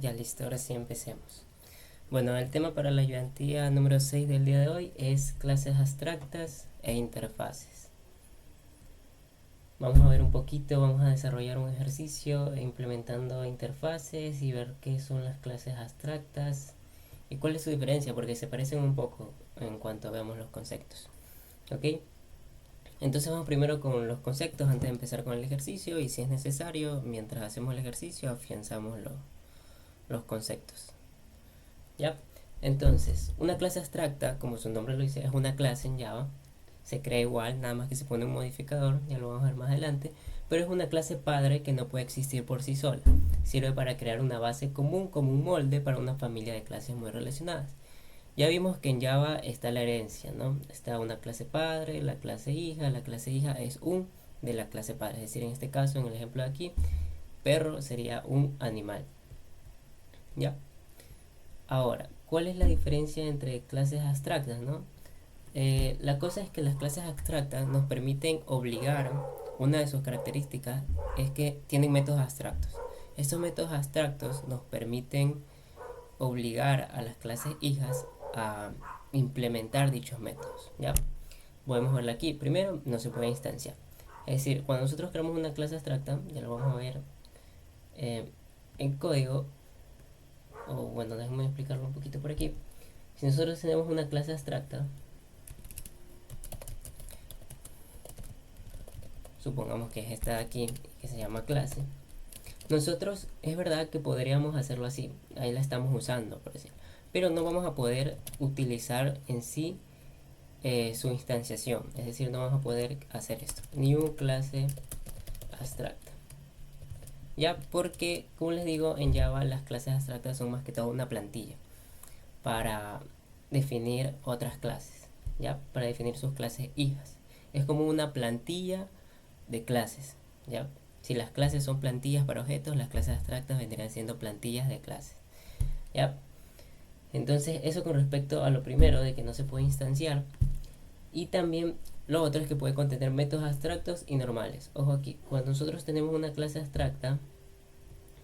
Ya listo, ahora sí empecemos. Bueno, el tema para la ayudantía número 6 del día de hoy es clases abstractas e interfaces. Vamos a ver un poquito, vamos a desarrollar un ejercicio implementando interfaces y ver qué son las clases abstractas y cuál es su diferencia, porque se parecen un poco en cuanto veamos los conceptos. ¿Ok? Entonces vamos primero con los conceptos antes de empezar con el ejercicio, y si es necesario, mientras hacemos el ejercicio, afianzamos los conceptos. ¿Ya? Entonces, una clase abstracta, como su nombre lo dice, es una clase en Java. Se crea igual, nada más que se pone un modificador, ya lo vamos a ver más adelante. Pero es una clase padre que no puede existir por sí sola. Sirve para crear una base común como un molde para una familia de clases muy relacionadas. Ya vimos que en Java está la herencia, ¿no? Está una clase padre, la clase hija. La clase hija es un de la clase padre. Es decir, en este caso, en el ejemplo de aquí, perro sería un animal. ¿Ya? Ahora, ¿cuál es la diferencia entre clases abstractas, no? La cosa es que las clases abstractas nos permiten obligar, una de sus características es que tienen métodos abstractos. Estos métodos abstractos nos permiten obligar a las clases hijas a implementar dichos métodos, ¿ya? Podemos verla aquí. Primero, no se puede instanciar. Es decir, cuando nosotros creamos una clase abstracta, ya lo vamos a ver eh, en código, o bueno, déjenme explicarlo un poquito por aquí. Si nosotros tenemos una clase abstracta, supongamos que es esta de aquí, que se llama clase, nosotros es verdad que podríamos hacerlo así, ahí la estamos usando, por decir, pero no vamos a poder utilizar en sí su instanciación, es decir, no vamos a poder hacer esto, new clase abstracta. Ya, porque como les digo, en Java las clases abstractas son más que todo una plantilla para definir otras clases, ya, para definir sus clases hijas. Es como una plantilla de clases, ¿ya? Si las clases son plantillas para objetos, las clases abstractas vendrían siendo plantillas de clases, ¿ya? Entonces, eso con respecto a lo primero, de que no se puede instanciar. Y también lo otro es que puede contener métodos abstractos y normales. Ojo aquí, cuando nosotros tenemos una clase abstracta,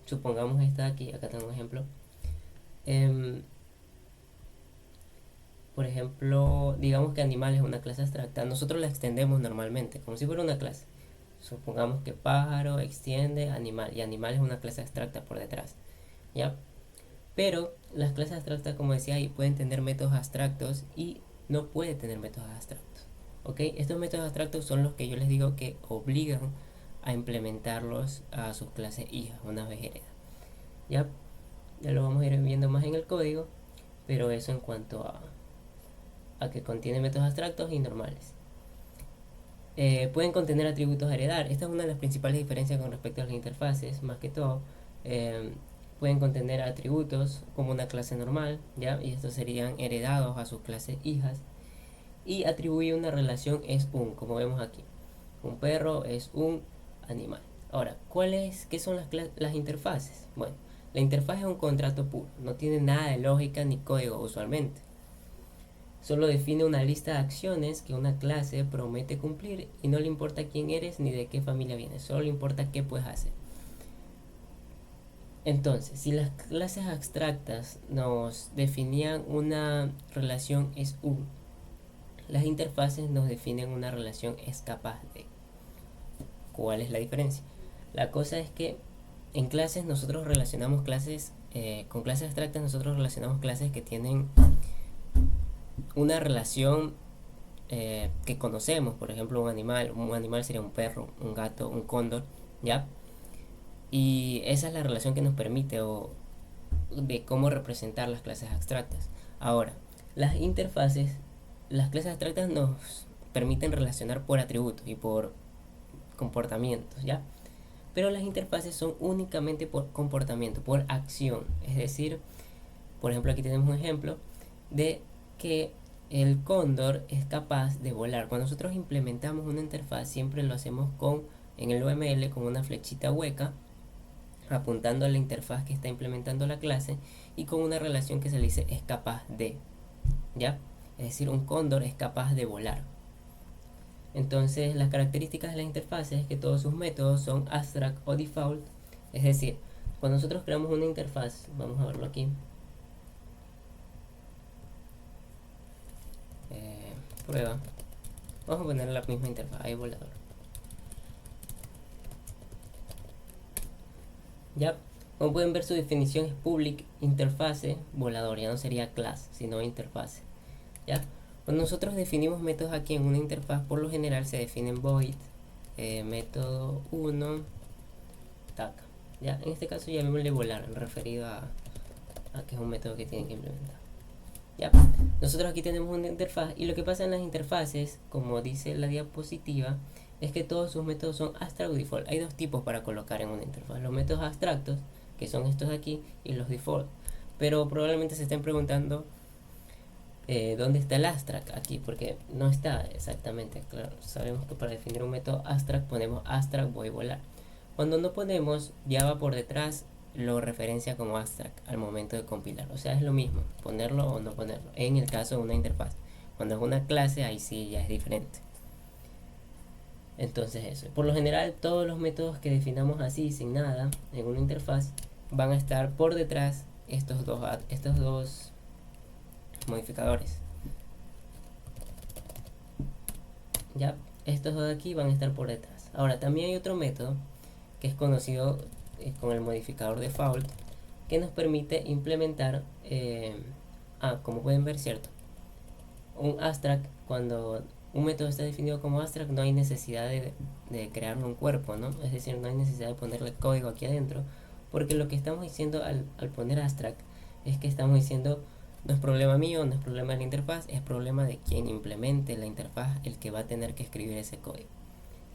supongamos esta de aquí, acá tengo un ejemplo. em, por ejemplo, digamos que animal es una clase abstracta, nosotros la extendemos normalmente, como si fuera una clase. Supongamos que pájaro extiende animal, y animal es una clase abstracta por detrás, ¿ya? Pero las clases abstractas, como decía ahí, pueden tener métodos abstractos y no puede tener métodos abstractos, ¿ok? Estos métodos abstractos son los que yo les digo que obligan a implementarlos a sus clases hijas una vez hereda, ¿ya? Ya lo vamos a ir viendo más en el código, pero eso en cuanto a que contiene métodos abstractos y normales. Pueden contener atributos a heredar. Esta es una de las principales diferencias con respecto a las interfaces, más que todo. Eh, Pueden contener atributos como una clase normal, ¿ya? Y estos serían heredados a sus clases hijas. Y atribuir una relación es un, como vemos aquí. Un perro es un animal. Ahora, ¿qué son las interfaces? Bueno, la interfaz es un contrato puro, no tiene nada de lógica ni código usualmente. Solo define una lista de acciones que una clase promete cumplir y no le importa quién eres ni de qué familia vienes, solo le importa qué puedes hacer. Entonces, si las clases abstractas nos definían una relación es un, las interfaces nos definen una relación es capaz de. ¿Cuál es la diferencia? La cosa es que en clases nosotros relacionamos clases, con clases abstractas nosotros relacionamos clases que tienen una relación que conocemos, por ejemplo un animal sería un perro, un gato, un cóndor, ¿ya? Y esa es la relación que nos permite de cómo representar las clases abstractas. Ahora, las interfaces, las clases abstractas nos permiten relacionar por atributos y por comportamientos, ¿ya? Pero las interfaces son únicamente por comportamiento, por acción. Es decir, por ejemplo, aquí tenemos un ejemplo de que el cóndor es capaz de volar. Cuando nosotros implementamos una interfaz, siempre lo hacemos en el UML con una flechita hueca, apuntando a la interfaz que está implementando la clase y con una relación que se le dice es capaz de, ¿ya? Es decir, un cóndor es capaz de volar. Entonces, las características de las interfaces es que todos sus métodos son abstract o default, es decir, Cuando nosotros creamos una interfaz, vamos a verlo aquí. Prueba. Vamos a poner la misma interfaz, ahí volador. Ya, como pueden ver, su definición es public interface volador, ya no sería class, sino interface. Ya, cuando nosotros definimos métodos aquí en una interfaz, por lo general se definen void, método 1, tac. Ya, en este caso llamémosle volar, referido a que es un método que tienen que implementar. Ya, nosotros aquí tenemos una interfaz y lo que pasa en las interfaces, como dice la diapositiva, es que todos sus métodos son abstract o default. Hay dos tipos para colocar en una interfaz: los métodos abstractos, que son estos de aquí, y los default. Pero probablemente se estén preguntando dónde está el abstract aquí, porque no está exactamente claro. Sabemos que para definir un método abstract ponemos abstract voy a volar. Cuando no ponemos, Java por detrás lo referencia como abstract al momento de compilar. O sea, es lo mismo, ponerlo o no ponerlo, en el caso de una interfaz. Cuando es una clase, ahí sí ya es diferente. Entonces eso, por lo general todos los métodos que definamos así, sin nada, en una interfaz, van a estar por detrás estos dos modificadores. Ya, estos dos de aquí van a estar por detrás. Ahora, también hay otro método que es conocido con el modificador default, que nos permite implementar, como pueden ver, cierto, un abstract. Cuando un método está definido como abstract, no hay necesidad de crearle un cuerpo, ¿no? Es decir, no hay necesidad de ponerle código aquí adentro, porque lo que estamos diciendo al poner abstract es que estamos diciendo: no es problema mío, no es problema de la interfaz, es problema de quien implemente la interfaz, el que va a tener que escribir ese código,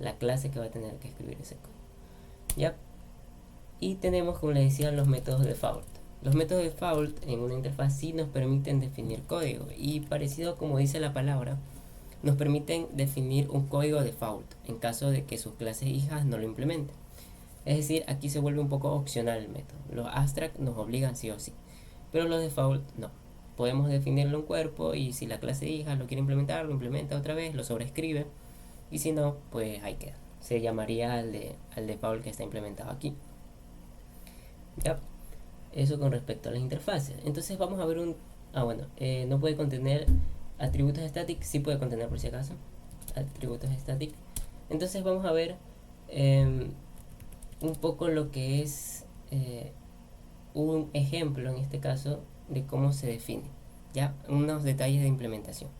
la clase que va a tener que escribir ese código. ¿Ya? Y tenemos, como les decía, los métodos default. Los métodos default en una interfaz sí nos permiten definir código, y parecido como dice la palabra, nos permiten definir un código default en caso de que sus clases hijas no lo implementen. Es decir, aquí se vuelve un poco opcional el método. Los abstract nos obligan sí o sí, pero los default no. Podemos definirle un cuerpo y si la clase hija lo quiere implementar, lo implementa otra vez, lo sobrescribe, y si no, pues ahí queda. Se llamaría al default que está implementado aquí. ¿Ya? Eso con respecto a las interfaces. Entonces vamos a ver no puede contener atributos static, sí puede contener por si acaso atributos static. Entonces vamos a ver un poco lo que es un ejemplo en este caso de cómo se define, ya unos detalles de implementación.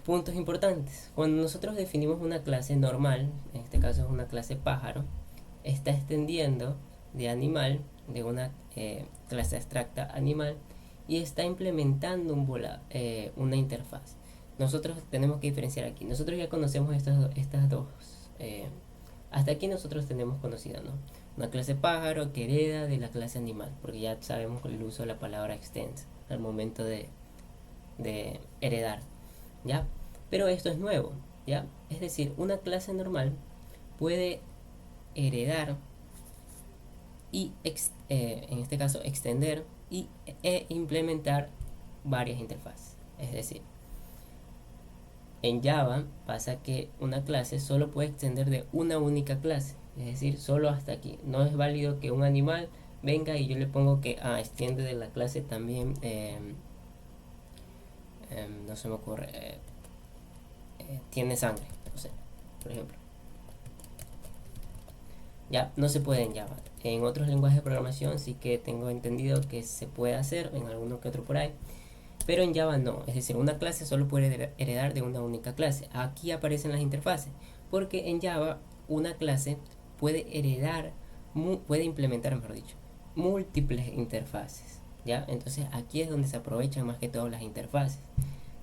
Puntos importantes: cuando nosotros definimos una clase normal, en este caso es una clase pájaro, está extendiendo de animal, de una clase abstracta animal, y está implementando una interfaz. Nosotros tenemos que diferenciar aquí. Nosotros ya conocemos estas dos. Hasta aquí nosotros tenemos conocida, ¿no? Una clase pájaro que hereda de la clase animal, porque ya sabemos el uso de la palabra extend al momento de heredar, ¿ya? Pero esto es nuevo, ¿ya? Es decir, una clase normal puede heredar y en este caso extender e implementar varias interfaces. Es decir, en Java pasa que una clase solo puede extender de una única clase, es decir, solo hasta aquí. No es válido que un animal venga y yo le pongo que extiende de la clase también, no se me ocurre, tiene sangre, no sé, por ejemplo. Ya no se puede en Java. En otros lenguajes de programación sí que tengo entendido que se puede hacer, en alguno que otro por ahí, pero en Java no. Es decir, una clase solo puede heredar de una única clase. Aquí aparecen las interfaces, porque en Java una clase puede puede implementar, mejor dicho, múltiples interfaces, ¿ya? Entonces aquí es donde se aprovechan más que todo las interfaces,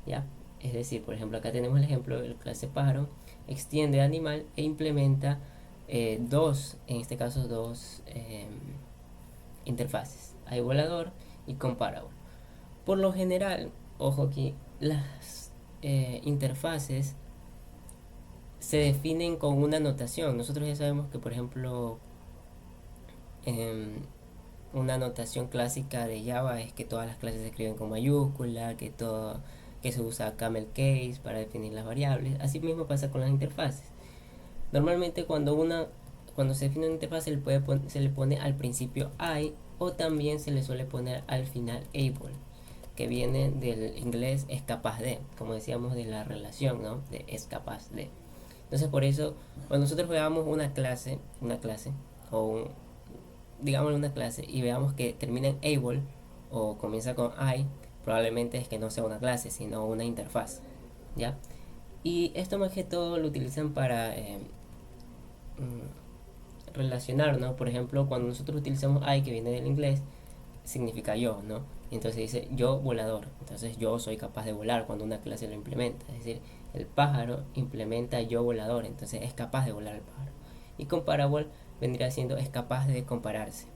¿ya? Es decir, por ejemplo, acá tenemos el ejemplo de la clase pájaro, extiende animal e implementa en este caso dos interfaces: hay volador y comparable. Por lo general, ojo aquí, las interfaces se definen con una notación. Nosotros ya sabemos que, por ejemplo, una notación clásica de Java es que todas las clases se escriben con mayúscula, que se usa camel case para definir las variables. Así mismo pasa con las interfaces. Normalmente cuando cuando se define una interfaz se le pone al principio I, o también se le suele poner al final able, que viene del inglés es capaz de, como decíamos, de la relación, ¿no? De es capaz de. Entonces por eso, cuando nosotros veamos una clase, o digámosle una clase, y veamos que termina en able o comienza con I, probablemente es que no sea una clase, sino una interfaz, ¿ya? Y esto más que todo lo utilizan para relacionar, ¿no? Por ejemplo, cuando nosotros utilizamos I, que viene del inglés, significa yo, ¿no? Y entonces dice yo volador. Entonces yo soy capaz de volar cuando una clase lo implementa. Es decir, el pájaro implementa yo volador, entonces es capaz de volar el pájaro. Y comparable vendría siendo es capaz de compararse.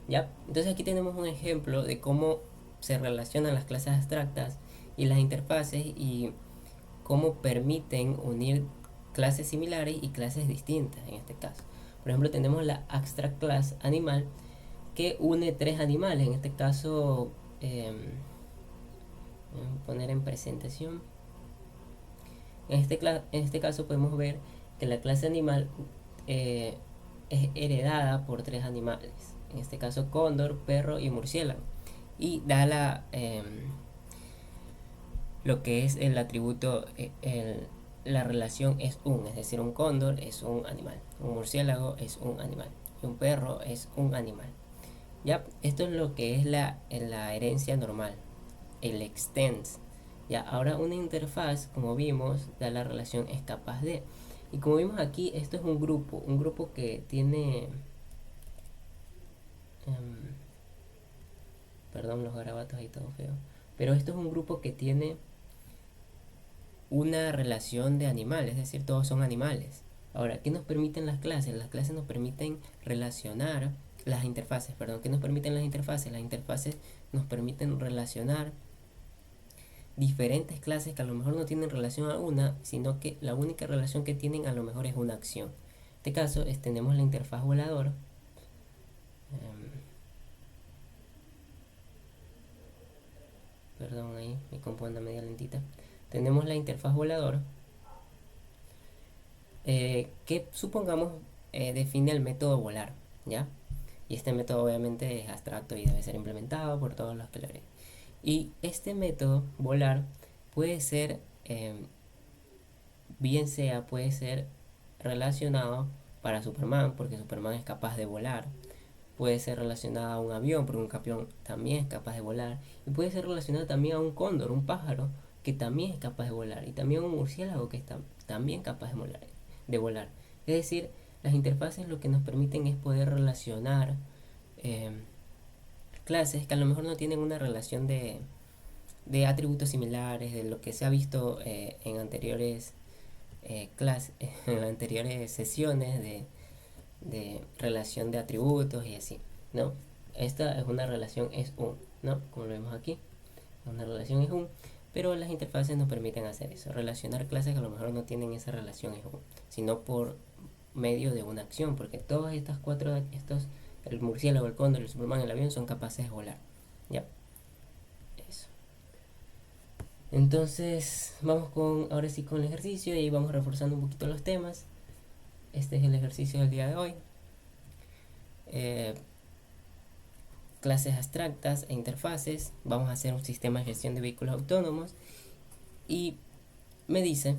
¿Ya? Entonces aquí tenemos un ejemplo de cómo se relacionan las clases abstractas y las interfaces y cómo permiten unir clases similares y clases distintas en este caso. Por ejemplo, tenemos la abstract class animal que une tres animales. En este caso, voy a poner en presentación. En este caso podemos ver que la clase animal eh, es heredada por tres animales. En este caso, cóndor, perro y murciélago. Y da lo que es el atributo, la relación es es decir, un cóndor es un animal, un murciélago es un animal y un perro es un animal. Ya, esto es lo que es la herencia normal, el extends. Ya, ahora una interfaz, como vimos, da la relación es capaz de. Y como vimos aquí, esto es un grupo que tiene, em, perdón los garabatos ahí todo feo, pero esto es un grupo que tiene una relación de animales, es decir, todos son animales. Ahora, ¿qué nos permiten las clases? Las clases nos permiten relacionar las interfaces, perdón, ¿qué nos permiten las interfaces? Las interfaces nos permiten relacionar diferentes clases que a lo mejor no tienen relación alguna, sino que la única relación que tienen a lo mejor es una acción. En este caso tenemos la interfaz volador. Perdón, ahí mi compu anda media lentita. Tenemos la interfaz volador, que supongamos define el método volar, ¿ya? Y este método obviamente es abstracto y debe ser implementado por todos los que lo haré. Y este método volar puede ser, puede ser relacionado para Superman, porque Superman es capaz de volar. Puede ser relacionado a un avión, porque un avión también es capaz de volar. Y puede ser relacionado también a un cóndor, un pájaro, que también es capaz de volar. Y también a un murciélago, que está también capaz de volar. Es decir, las interfaces lo que nos permiten es poder relacionar eh, clases que a lo mejor no tienen una relación de atributos similares, de lo que se ha visto en anteriores clases, en anteriores sesiones de relación de atributos y así, ¿no? Esta es una relación es un, ¿no? Como lo vemos aquí, una relación es un, pero las interfaces nos permiten hacer eso, relacionar clases que a lo mejor no tienen esa relación es un, sino por medio de una acción, porque todas estas cuatro, el murciélago, el cóndor, el Superman, el avión, son capaces de volar, ¿ya? Eso. Entonces, vamos ahora sí con el ejercicio y vamos reforzando un poquito los temas. Este es el ejercicio del día de hoy. Eh, Clases abstractas e interfaces. Vamos a hacer un sistema de gestión de vehículos autónomos. Y me dice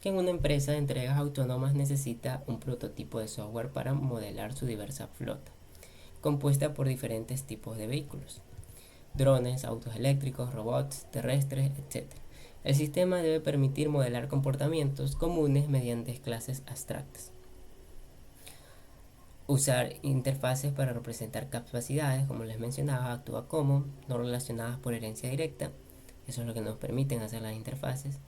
que en una empresa de entregas autónomas necesita un prototipo de software para modelar su diversa flota, compuesta por diferentes tipos de vehículos: drones, autos eléctricos, robots, terrestres, etc. El sistema debe permitir modelar comportamientos comunes mediante clases abstractas. Usar interfaces para representar capacidades, como les mencionaba, actúa como, no relacionadas por herencia directa. Eso es lo que nos permiten hacer las interfaces.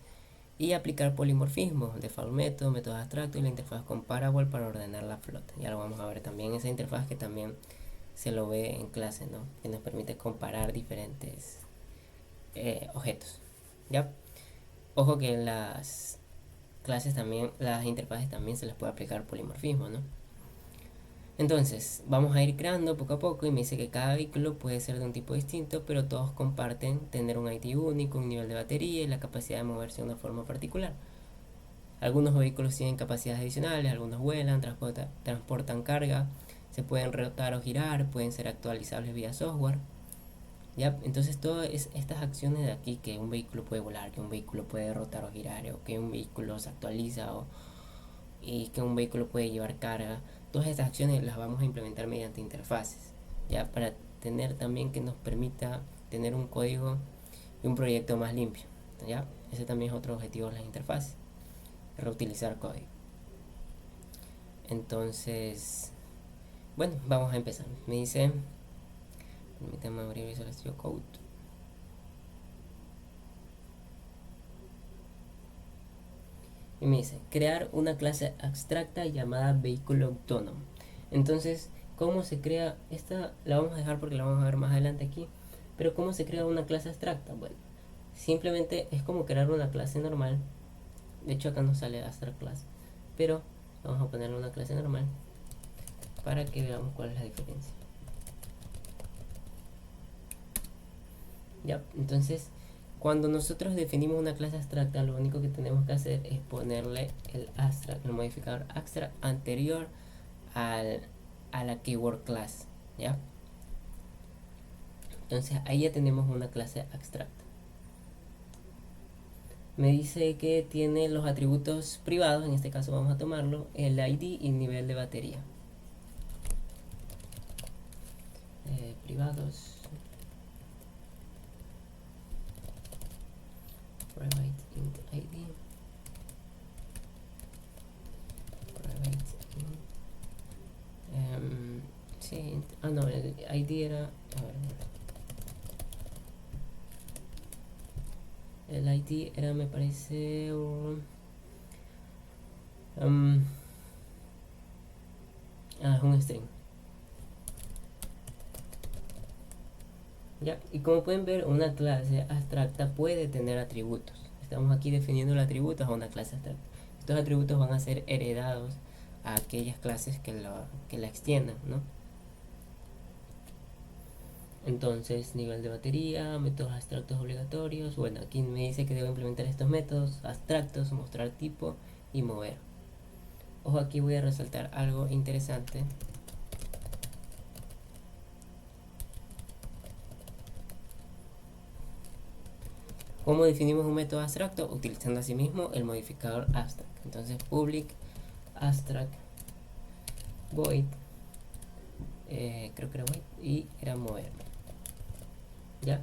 Y aplicar polimorfismos, default method, métodos abstractos y la interfaz comparable para ordenar la flota. Ya lo vamos a ver también, esa interfaz que también se lo ve en clase, ¿no? Que nos permite comparar diferentes objetos. ¿Ya? Ojo que en las clases también, las interfaces también se les puede aplicar polimorfismo, ¿no? Entonces, vamos a ir creando poco a poco y me dice que cada vehículo puede ser de un tipo distinto, pero todos comparten tener un ID único, un nivel de batería y la capacidad de moverse de una forma particular. Algunos vehículos tienen capacidades adicionales, algunos vuelan, transportan carga, se pueden rotar o girar, pueden ser actualizables vía software. ¿Ya? Entonces todas estas acciones de aquí, que un vehículo puede volar, que un vehículo puede rotar o girar, o que un vehículo se actualiza, y que un vehículo puede llevar carga, todas estas acciones las vamos a implementar mediante interfaces, ya, para tener también que nos permita tener un código y un proyecto más limpio, ya. Ese también es otro objetivo de las interfaces, reutilizar código. Entonces, bueno, vamos a empezar. Me dice, permítame abrir Visual Studio Code. Y me dice, crear una clase abstracta llamada vehículo autónomo. Entonces, ¿cómo se crea? Esta la vamos a dejar porque la vamos a ver más adelante aquí. Pero ¿cómo se crea una clase abstracta? Bueno, simplemente es como crear una clase normal. De hecho acá no sale abstract class, pero vamos a ponerle una clase normal para que veamos cuál es la diferencia. Ya, entonces cuando nosotros definimos una clase abstracta, lo único que tenemos que hacer es ponerle el abstract, el modificador abstract anterior a la keyword class, ¿ya? Entonces ahí ya tenemos una clase abstracta. Me dice que tiene los atributos privados, en este caso vamos a tomarlo, el ID y nivel de batería. Privados, private int ID, private int, sí, no, el ID era, a ver, el ID era, me parece, es un string. Ya, y como pueden ver, una clase abstracta puede tener atributos. Estamos aquí definiendo los atributos a una clase abstracta. Estos atributos van a ser heredados a aquellas clases que la extiendan, ¿no? Entonces, nivel de batería, métodos abstractos obligatorios. Bueno, aquí me dice que debo implementar estos métodos abstractos, mostrar tipo y mover. Ojo, aquí voy a resaltar algo interesante. ¿Cómo definimos un método abstracto? Utilizando asimismo el modificador abstract. Entonces, public abstract void, creo que era void, y era mover. ¿Ya?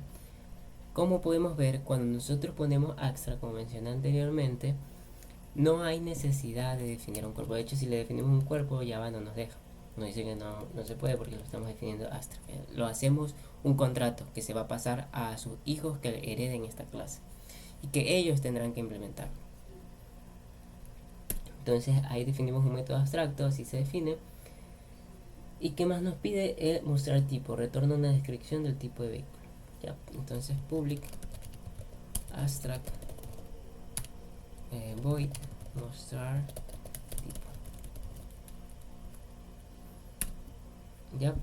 Como podemos ver, cuando nosotros ponemos abstract, como mencioné anteriormente, no hay necesidad de definir un cuerpo. De hecho, si le definimos un cuerpo, Java no nos deja. Nos dice que no se puede porque lo estamos definiendo abstract. Lo hacemos un contrato que se va a pasar a sus hijos que hereden esta clase y que ellos tendrán que implementar. Entonces ahí definimos un método abstracto, así se define. ¿Y qué más nos pide? Mostrar tipo, retorna una descripción del tipo de vehículo. ¿Ya? Entonces public abstract void mostrar tipo. ¿Ya?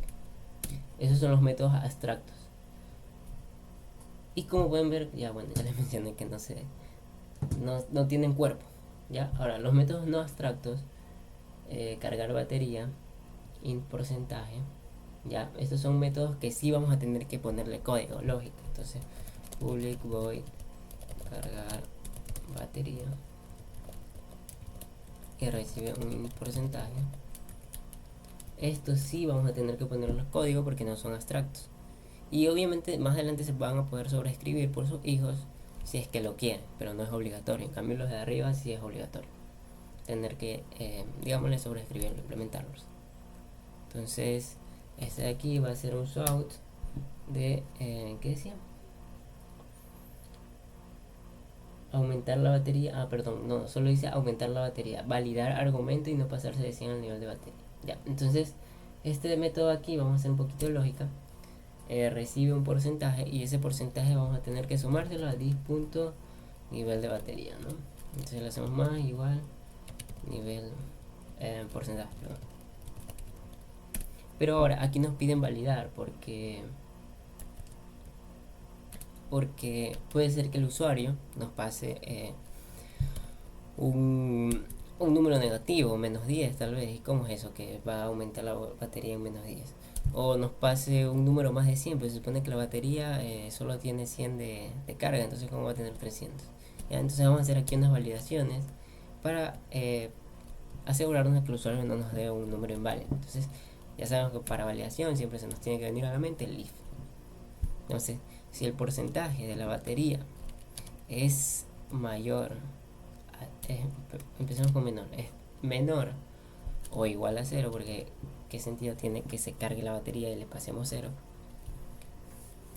Esos son los métodos abstractos. Y como pueden ver, ya bueno, ya les mencioné que no tienen cuerpo. ¿Ya? Ahora, los métodos no abstractos, cargar batería, int porcentaje, ya, estos son métodos que sí vamos a tener que ponerle código, lógico. Entonces, public void cargar batería y recibe un porcentaje. Estos sí vamos a tener que ponerles código porque no son abstractos. Y obviamente más adelante se van a poder sobreescribir por sus hijos si es que lo quieren, pero no es obligatorio. En cambio los de arriba sí es obligatorio tener que, digámosle, sobreescribirlo, implementarlos. Entonces, este de aquí va a ser un shout de, ¿qué decía? Aumentar la batería, perdón, no, solo dice aumentar la batería, validar argumento y no pasarse de 100 al nivel de batería. Ya, entonces, este método aquí, vamos a hacer un poquito de lógica, recibe un porcentaje y ese porcentaje vamos a tener que sumárselo a nivel de batería, ¿no? Entonces lo hacemos más igual nivel, porcentaje, perdón. Pero ahora aquí nos piden validar porque puede ser que el usuario nos pase un número negativo, -10 tal vez. ¿Y cómo es eso? Que va a aumentar la batería en -10. O nos pase un número más de 100, pues se supone que la batería solo tiene 100 de carga, entonces ¿cómo va a tener 300? ¿Ya? Entonces vamos a hacer aquí unas validaciones para asegurarnos de que el usuario no nos dé un número inválido. Entonces ya sabemos que para validación siempre se nos tiene que venir a la mente el if. Entonces, si el porcentaje de la batería es mayor, empecemos con menor, es menor o igual a cero, porque qué sentido tiene que se cargue la batería y le pasemos cero,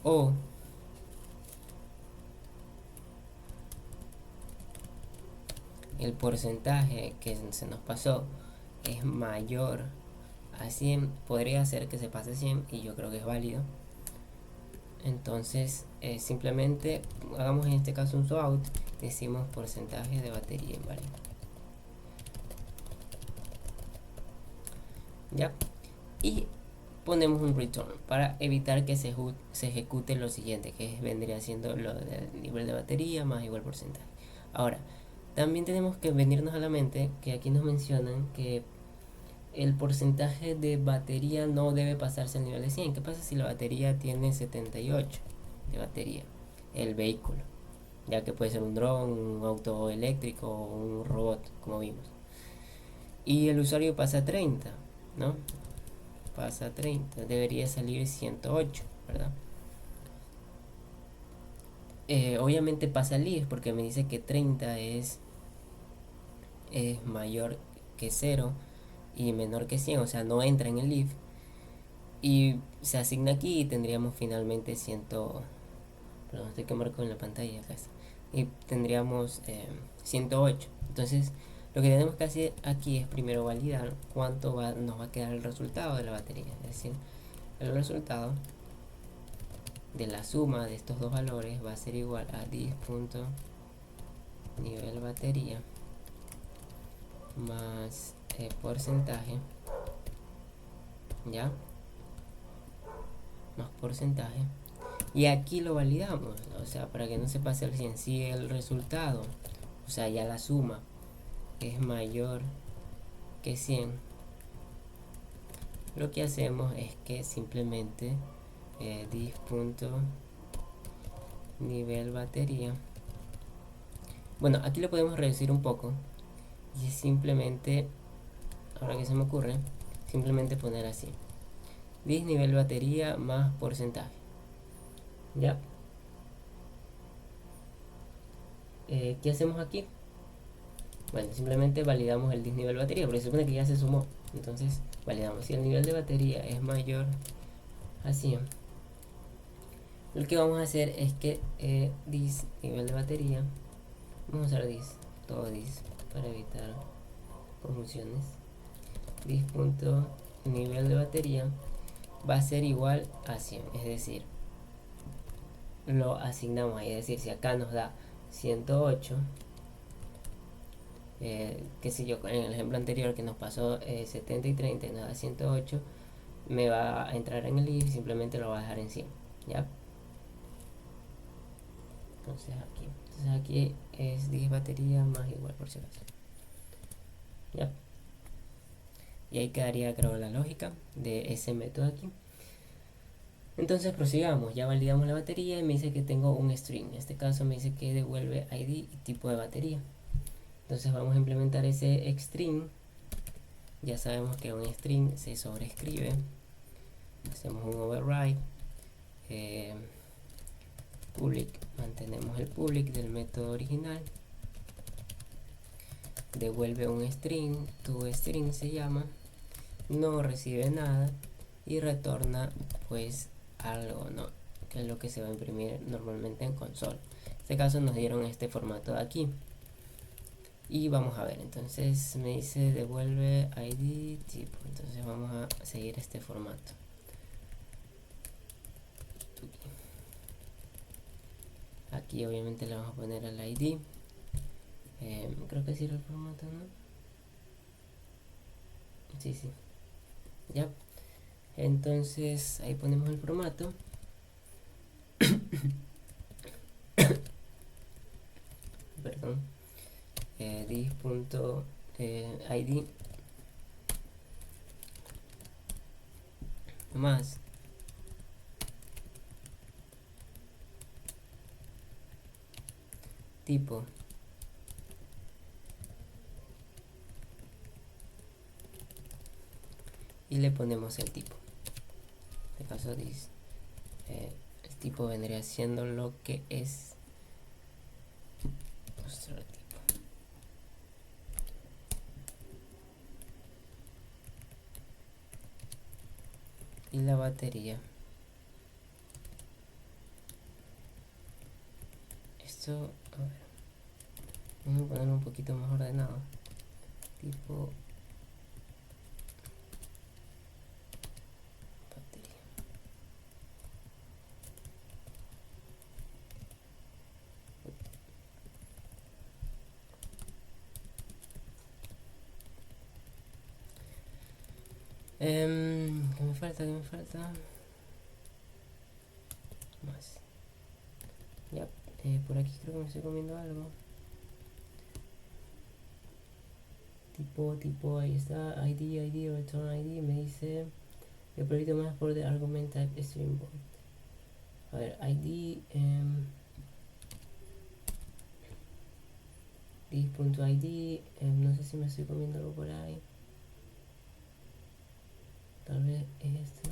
o el porcentaje que se nos pasó es mayor a 100, podría ser que se pase 100 y yo creo que es válido. Entonces simplemente hagamos en este caso un out, decimos porcentaje de batería inválido, ya, y ponemos un return para evitar que se ejecute lo siguiente, que vendría siendo lo del nivel de batería más igual porcentaje. Ahora, también tenemos que venirnos a la mente que aquí nos mencionan que el porcentaje de batería no debe pasarse al nivel de 100. ¿Qué pasa si la batería tiene 78 de batería? El vehículo, ya que puede ser un dron, un auto eléctrico o un robot, como vimos. Y el usuario pasa a 30, ¿no? Pasa a 30, debería salir 108, ¿verdad? Obviamente pasa el if porque me dice que 30 es mayor que 0 y menor que 100, o sea, no entra en el if. Y se asigna aquí y tendríamos finalmente 100. Perdón, estoy que marco en la pantalla acá está. Y tendríamos 108. Entonces, lo que tenemos que hacer aquí es primero validar cuánto nos va a quedar el resultado de la batería. Es decir, el resultado de la suma de estos dos valores va a ser igual a dis.nivel batería más porcentaje, ya, más porcentaje, y aquí lo validamos, o sea, para que no se pase el 100. Si el resultado, o sea, ya la suma es mayor que 100, lo que hacemos es que simplemente dis.nivel batería, bueno, aquí lo podemos reducir un poco y simplemente, ahora que se me ocurre, simplemente poner así: dis nivel batería más porcentaje, ya. ¿Qué hacemos aquí? Bueno, simplemente validamos el dis nivel batería, porque se supone que ya se sumó. Entonces validamos si el nivel de batería es mayor a 100. Lo que vamos a hacer es que dis nivel de batería, vamos a usar dis, todo dis para evitar confusiones. Dis.nivel de batería va a ser igual a 100, es decir, lo asignamos ahí. Es decir, si acá nos da 108, qué sé yo, en el ejemplo anterior que nos pasó 70 y 30 y nos da 108, me va a entrar en el if y simplemente lo va a dejar en 100, ¿ya? Entonces aquí es 10 batería más igual, por si acaso, ¿ya? Y ahí quedaría, creo, la lógica de ese método aquí. Entonces prosigamos, ya validamos la batería y me dice que tengo un string. En este caso me dice que devuelve ID y tipo de batería. Entonces vamos a implementar ese string. Ya sabemos que un string se sobrescribe. Hacemos un override. Public, mantenemos el public del método original. Devuelve un string, tu string se llama, no recibe nada y retorna pues algo, ¿no? Que es lo que se va a imprimir normalmente en console. En este caso nos dieron este formato de aquí. Y vamos a ver, entonces me dice devuelve ID tipo, entonces vamos a seguir este formato. Aquí obviamente le vamos a poner el ID. Creo que sí era el formato, ¿no? Sí. Ya. Entonces ahí ponemos el formato. Perdón. dis.id más tipo y le ponemos el tipo. En este caso dis, el tipo vendría siendo lo que es nuestro tipo. Y la batería, esto, a ver, vamos a ponerlo un poquito más ordenado, tipo batería. ¿Qué me falta? ¿Qué me falta? Más. Ya, por aquí creo que me estoy comiendo algo. Tipo, ahí está, ID, return ID, me dice el proyecto más por the argument type stream board. A ver, ID, this.id, no sé si me estoy comiendo algo por ahí. Tal vez es esto.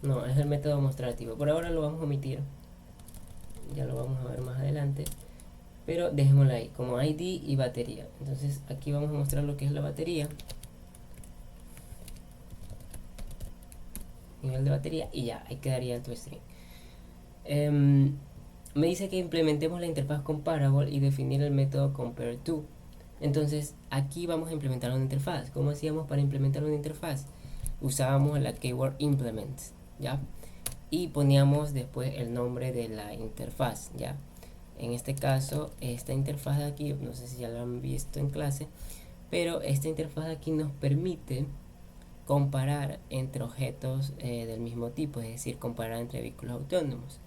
No, es el método demostrativo. Por ahora lo vamos a omitir. Ya lo vamos a ver más adelante. Pero dejémoslo ahí, como ID y batería. Entonces aquí vamos a mostrar lo que es la batería. Nivel de batería y ya, ahí quedaría el toString. Me dice que implementemos la interfaz comparable y definir el método compareTo. Entonces aquí vamos a implementar una interfaz. ¿Cómo hacíamos para implementar una interfaz? Usábamos la keyword implement, ¿ya? Y poníamos después el nombre de la interfaz, ¿ya? En este caso, esta interfaz de aquí, no sé si ya lo han visto en clase, pero esta interfaz de aquí nos permite comparar entre objetos del mismo tipo, es decir, comparar entre vehículos autónomos.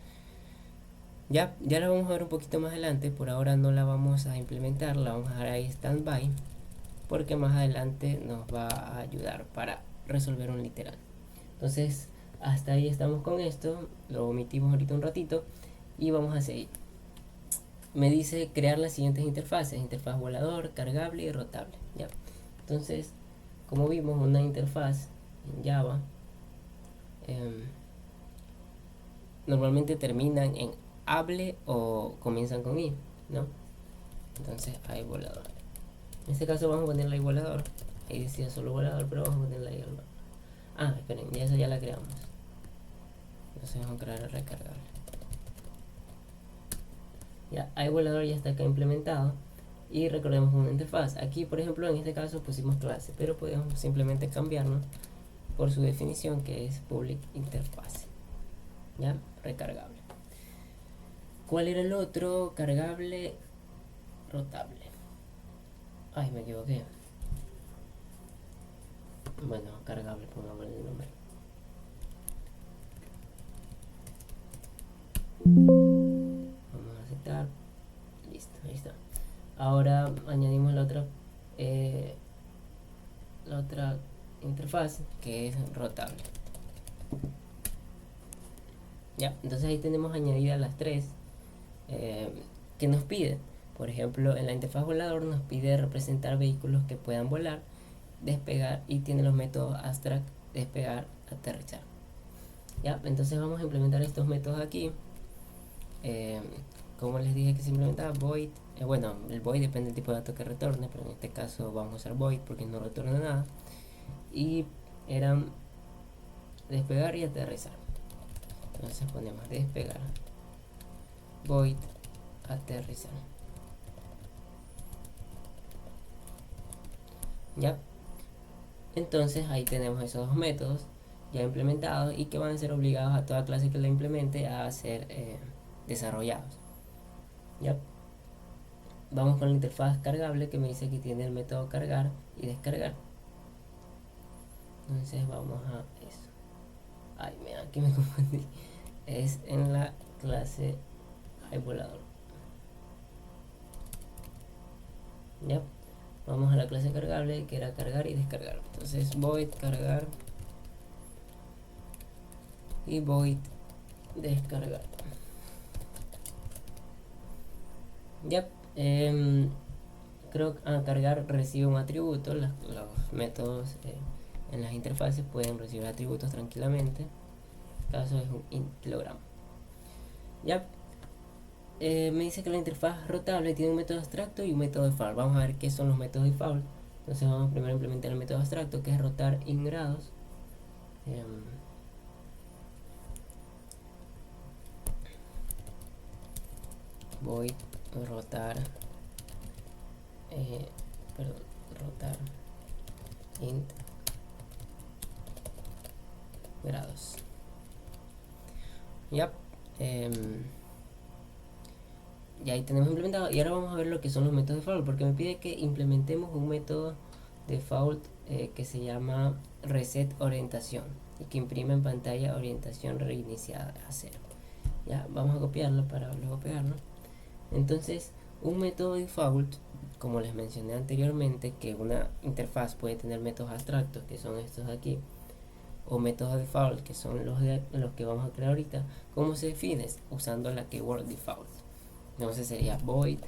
Ya la vamos a ver un poquito más adelante, por ahora no la vamos a implementar, la vamos a dejar ahí standby, porque más adelante nos va a ayudar para resolver un literal. Entonces, hasta ahí estamos con esto, lo omitimos ahorita un ratito y vamos a seguir. Me dice crear las siguientes interfaces: interfaz volador, cargable y rotable, ¿ya? Entonces, como vimos, una interfaz en Java normalmente terminan en hable o comienzan con i, ¿no? Entonces hay volador. En este caso vamos a ponerle ahí volador. Ahí decía solo volador, pero vamos a ponerle ahí algo. Ah, esperen, ya esa ya la creamos. Entonces vamos a crear el recargable. Ya, hay volador ya está acá implementado. Y recordemos una interfaz. Aquí, por ejemplo, en este caso pusimos clase, pero podemos simplemente cambiarnos por su definición, que es public interface. Ya, recargable. ¿Cuál era el otro? Cargable, rotable. Ay, me equivoqué. Bueno, cargable, pongamos el nombre. Vamos a aceptar. Listo, ahí está. Ahora añadimos la otra interfaz, que es rotable. Ya, entonces ahí tenemos añadidas las tres que nos pide. Por ejemplo, en la interfaz volador nos pide representar vehículos que puedan volar, despegar, y tiene los métodos abstract, despegar, aterrizar. Ya, entonces vamos a implementar estos métodos aquí. Como les dije que se implementaba void, bueno, el void depende del tipo de dato que retorne, pero en este caso vamos a usar void porque no retorna nada. Y eran despegar y aterrizar. Entonces ponemos despegar, void, aterrizar. ¿ya? Entonces ahí tenemos esos dos métodos ya implementados y que van a ser obligados a toda clase que la implemente a ser desarrollados, ¿ya? Vamos con la interfaz cargable que me dice que tiene el método cargar y descargar. Entonces vamos a eso. Ay, mira, aquí me confundí. Es en la clase volador. ¿Ya? Vamos a la clase cargable que era cargar y descargar. Entonces void cargar y void descargar. ¿Ya? Creo que cargar recibe un atributo. Los métodos en las interfaces pueden recibir atributos tranquilamente. En este caso es un int kilogramo. ¿Ya? Me dice que la interfaz rotable tiene un método abstracto y un método default. Vamos a ver qué son los métodos default. Entonces vamos primero a implementar el método abstracto, que es rotar en grados. Voy a rotar, perdón, rotar int grados. Ya, y ahí tenemos implementado. Y ahora vamos a ver lo que son los métodos default, porque me pide que implementemos un método default que se llama reset orientación y que imprime en pantalla orientación reiniciada a 0. Ya, vamos a copiarlo para luego pegarlo. Entonces, un método default, como les mencioné anteriormente, que una interfaz puede tener métodos abstractos, que son estos de aquí, o métodos default, que son los que vamos a crear ahorita. ¿Cómo se define? Usando la keyword default. Entonces sería void,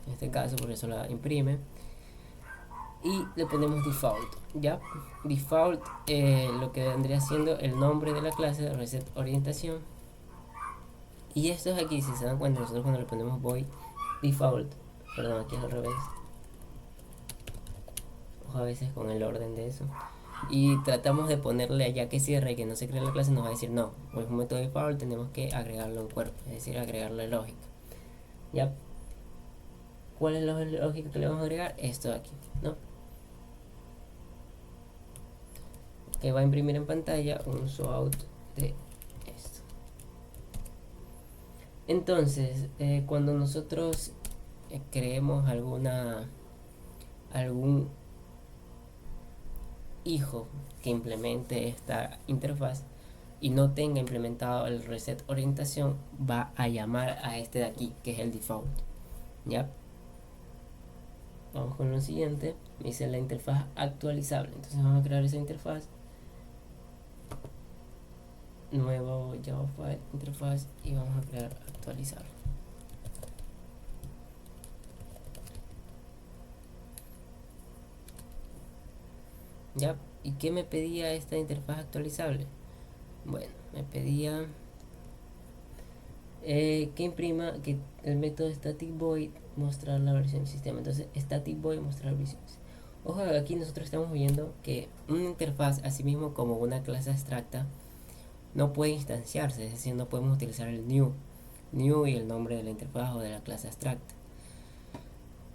en este caso, porque eso la imprime, y le ponemos default. Ya, default, lo que vendría siendo el nombre de la clase, reset orientación. Y esto es aquí, si se dan cuenta, nosotros cuando le ponemos void default, perdón, aquí es al revés, ojo a veces con el orden de eso, y tratamos de ponerle allá que cierre y que no se cree la clase, nos va a decir no, es un método default, tenemos que agregarlo a un cuerpo, es decir, agregarle lógica. Ya, ¿cuál es la lógica que le vamos a agregar? Esto de aquí, ¿no? Que va a imprimir en pantalla un showout de esto. Entonces, cuando nosotros creemos algún hijo que implemente esta interfaz y no tenga implementado el reset orientación, va a llamar a este de aquí, que es el default. Ya, vamos con lo siguiente. Me dice la interfaz actualizable. Entonces vamos a crear esa interfaz, nuevo Java File interfaz, y vamos a crear actualizar. Ya, ¿y qué me pedía esta interfaz actualizable? Bueno, me pedía que imprima que el método static void mostrar la versión del sistema. Entonces static void mostrar versiones. Ojo, aquí nosotros estamos viendo que una interfaz, así mismo como una clase abstracta, no puede instanciarse, es decir, no podemos utilizar el new y el nombre de la interfaz o de la clase abstracta.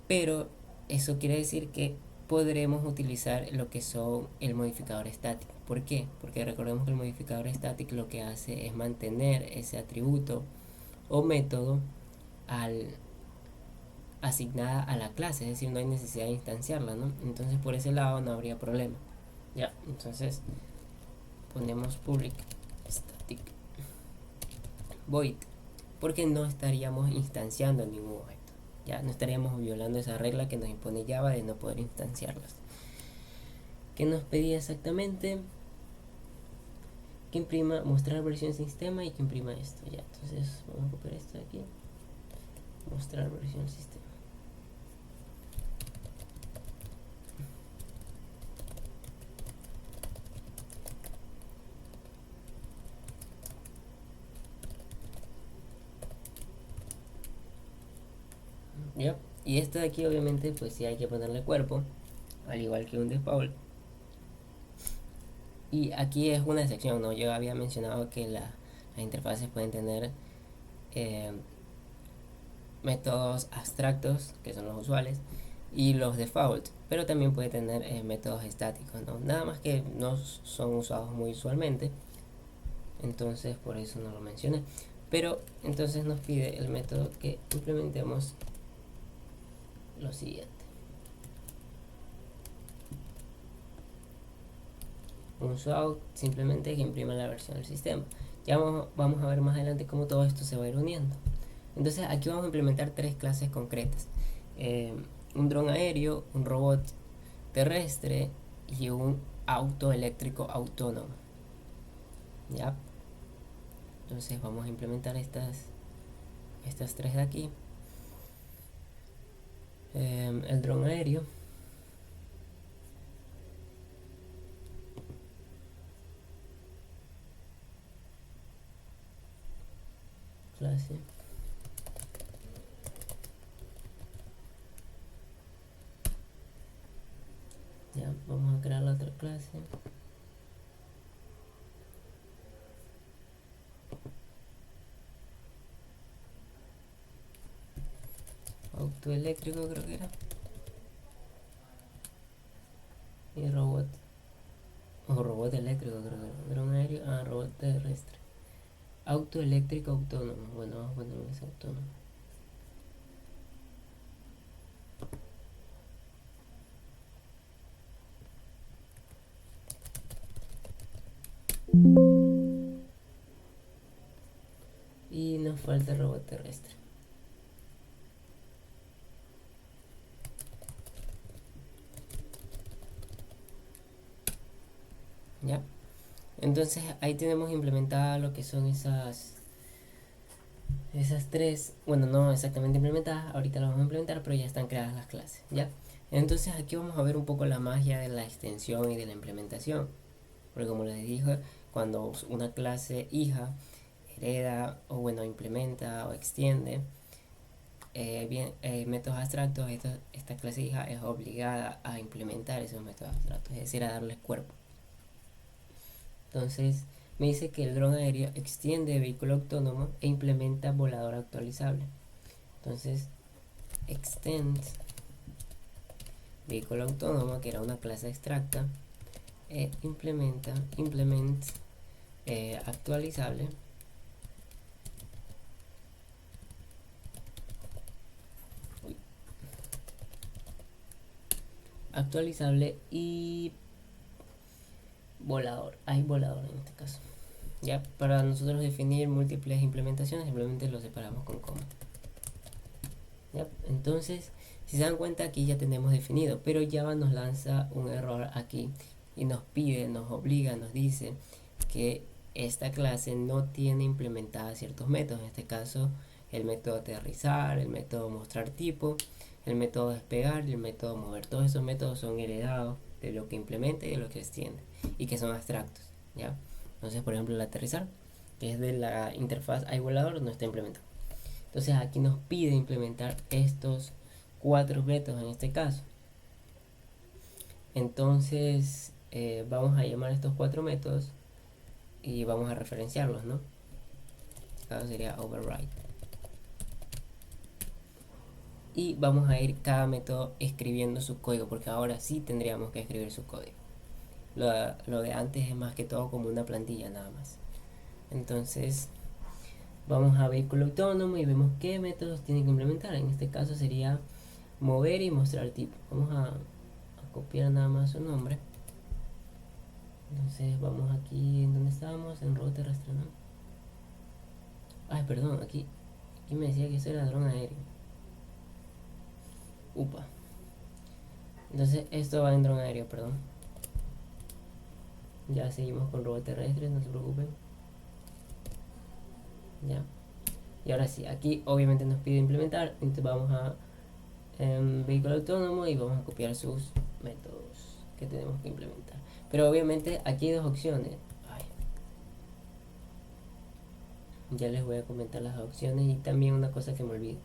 Pero eso quiere decir que podremos utilizar lo que son el modificador static. ¿Por qué? Porque recordemos que el modificador static lo que hace es mantener ese atributo o método al asignada a la clase, es decir, no hay necesidad de instanciarla, ¿no? Entonces por ese lado no habría problema. Ya, entonces ponemos public static void, porque no estaríamos instanciando ningún objeto. Ya no estaríamos violando esa regla que nos impone Java de no poder instanciarlas. ¿Qué nos pedía exactamente? Que imprima, mostrar versión sistema y que imprima esto. Ya, entonces vamos a copiar esto de aquí, mostrar versión sistema. ¿Ya? Y esto de aquí obviamente pues sí hay que ponerle cuerpo, al igual que un default. Y aquí es una excepción, ¿no? Yo había mencionado que las interfaces pueden tener eh, métodos abstractos, que son los usuales, y los default, pero también puede tener métodos estáticos, ¿no? Nada más que no son usados muy usualmente, entonces por eso no lo mencioné. Pero entonces nos pide el método que implementemos lo siguiente: un SWOUT simplemente que imprima la versión del sistema. Ya vamos a ver más adelante cómo todo esto se va a ir uniendo. Entonces aquí vamos a implementar tres clases concretas: eh, un dron aéreo, un robot terrestre y un auto eléctrico autónomo. ¿Ya? Entonces vamos a implementar estas tres de aquí. El dron aéreo, clase. Ya, vamos a crear la otra clase. Auto eléctrico creo que era. Y robot. O robot eléctrico creo que era. Dron aéreo. Ah, robot terrestre. Auto eléctrico autónomo. Bueno, vamos a poner ese autónomo. Y nos falta el robot terrestre. ¿Ya? Entonces ahí tenemos implementada lo que son esas tres, bueno, no exactamente implementadas, ahorita las vamos a implementar, pero ya están creadas las clases, ¿ya? Entonces aquí vamos a ver un poco la magia de la extensión y de la implementación, porque como les dije, cuando una clase hija hereda o bueno implementa o extiende métodos abstractos, esta clase hija es obligada a implementar esos métodos abstractos, es decir, a darles cuerpo. Entonces me dice que el dron aéreo extiende vehículo autónomo e implementa volador actualizable. Entonces extend vehículo autónomo, que era una clase abstracta, implement actualizable, y volador. Hay volador en este caso. Ya para nosotros definir múltiples implementaciones simplemente lo separamos con coma. ¿Ya? Entonces, si se dan cuenta, aquí ya tenemos definido, pero Java nos lanza un error aquí y nos pide, nos obliga, nos dice que esta clase no tiene implementada ciertos métodos. En este caso, el método aterrizar, el método mostrar tipo, el método despegar y el método mover. Todos esos métodos son heredados de lo que implementa y de lo que extiende y que son abstractos, ¿ya? Entonces, por ejemplo, el aterrizar, que es de la interfaz iVolador, no está implementado. Entonces aquí nos pide implementar estos cuatro métodos en este caso. Entonces vamos a llamar estos cuatro métodos y vamos a referenciarlos, ¿no? En este caso sería override. Y vamos a ir cada método escribiendo su código, porque ahora sí tendríamos que escribir su código. Lo de antes es más que todo como una plantilla nada más. Entonces vamos a vehículo autónomo y vemos qué métodos tiene que implementar. En este caso sería mover y mostrar tipo. Vamos a copiar nada más su nombre. Entonces vamos aquí en donde estábamos, en robot terrestre, ¿no? Ay, perdón, aquí me decía que eso era dron aéreo. Upa. Entonces esto va en dron aéreo, perdón. Ya seguimos con robot terrestre, no se preocupen. Ya. Y ahora sí, aquí obviamente nos pide implementar. Entonces vamos a vehículo autónomo y vamos a copiar sus métodos que tenemos que implementar. Pero obviamente aquí hay dos opciones. Ay, ya les voy a comentar las opciones y también una cosa que me olvido.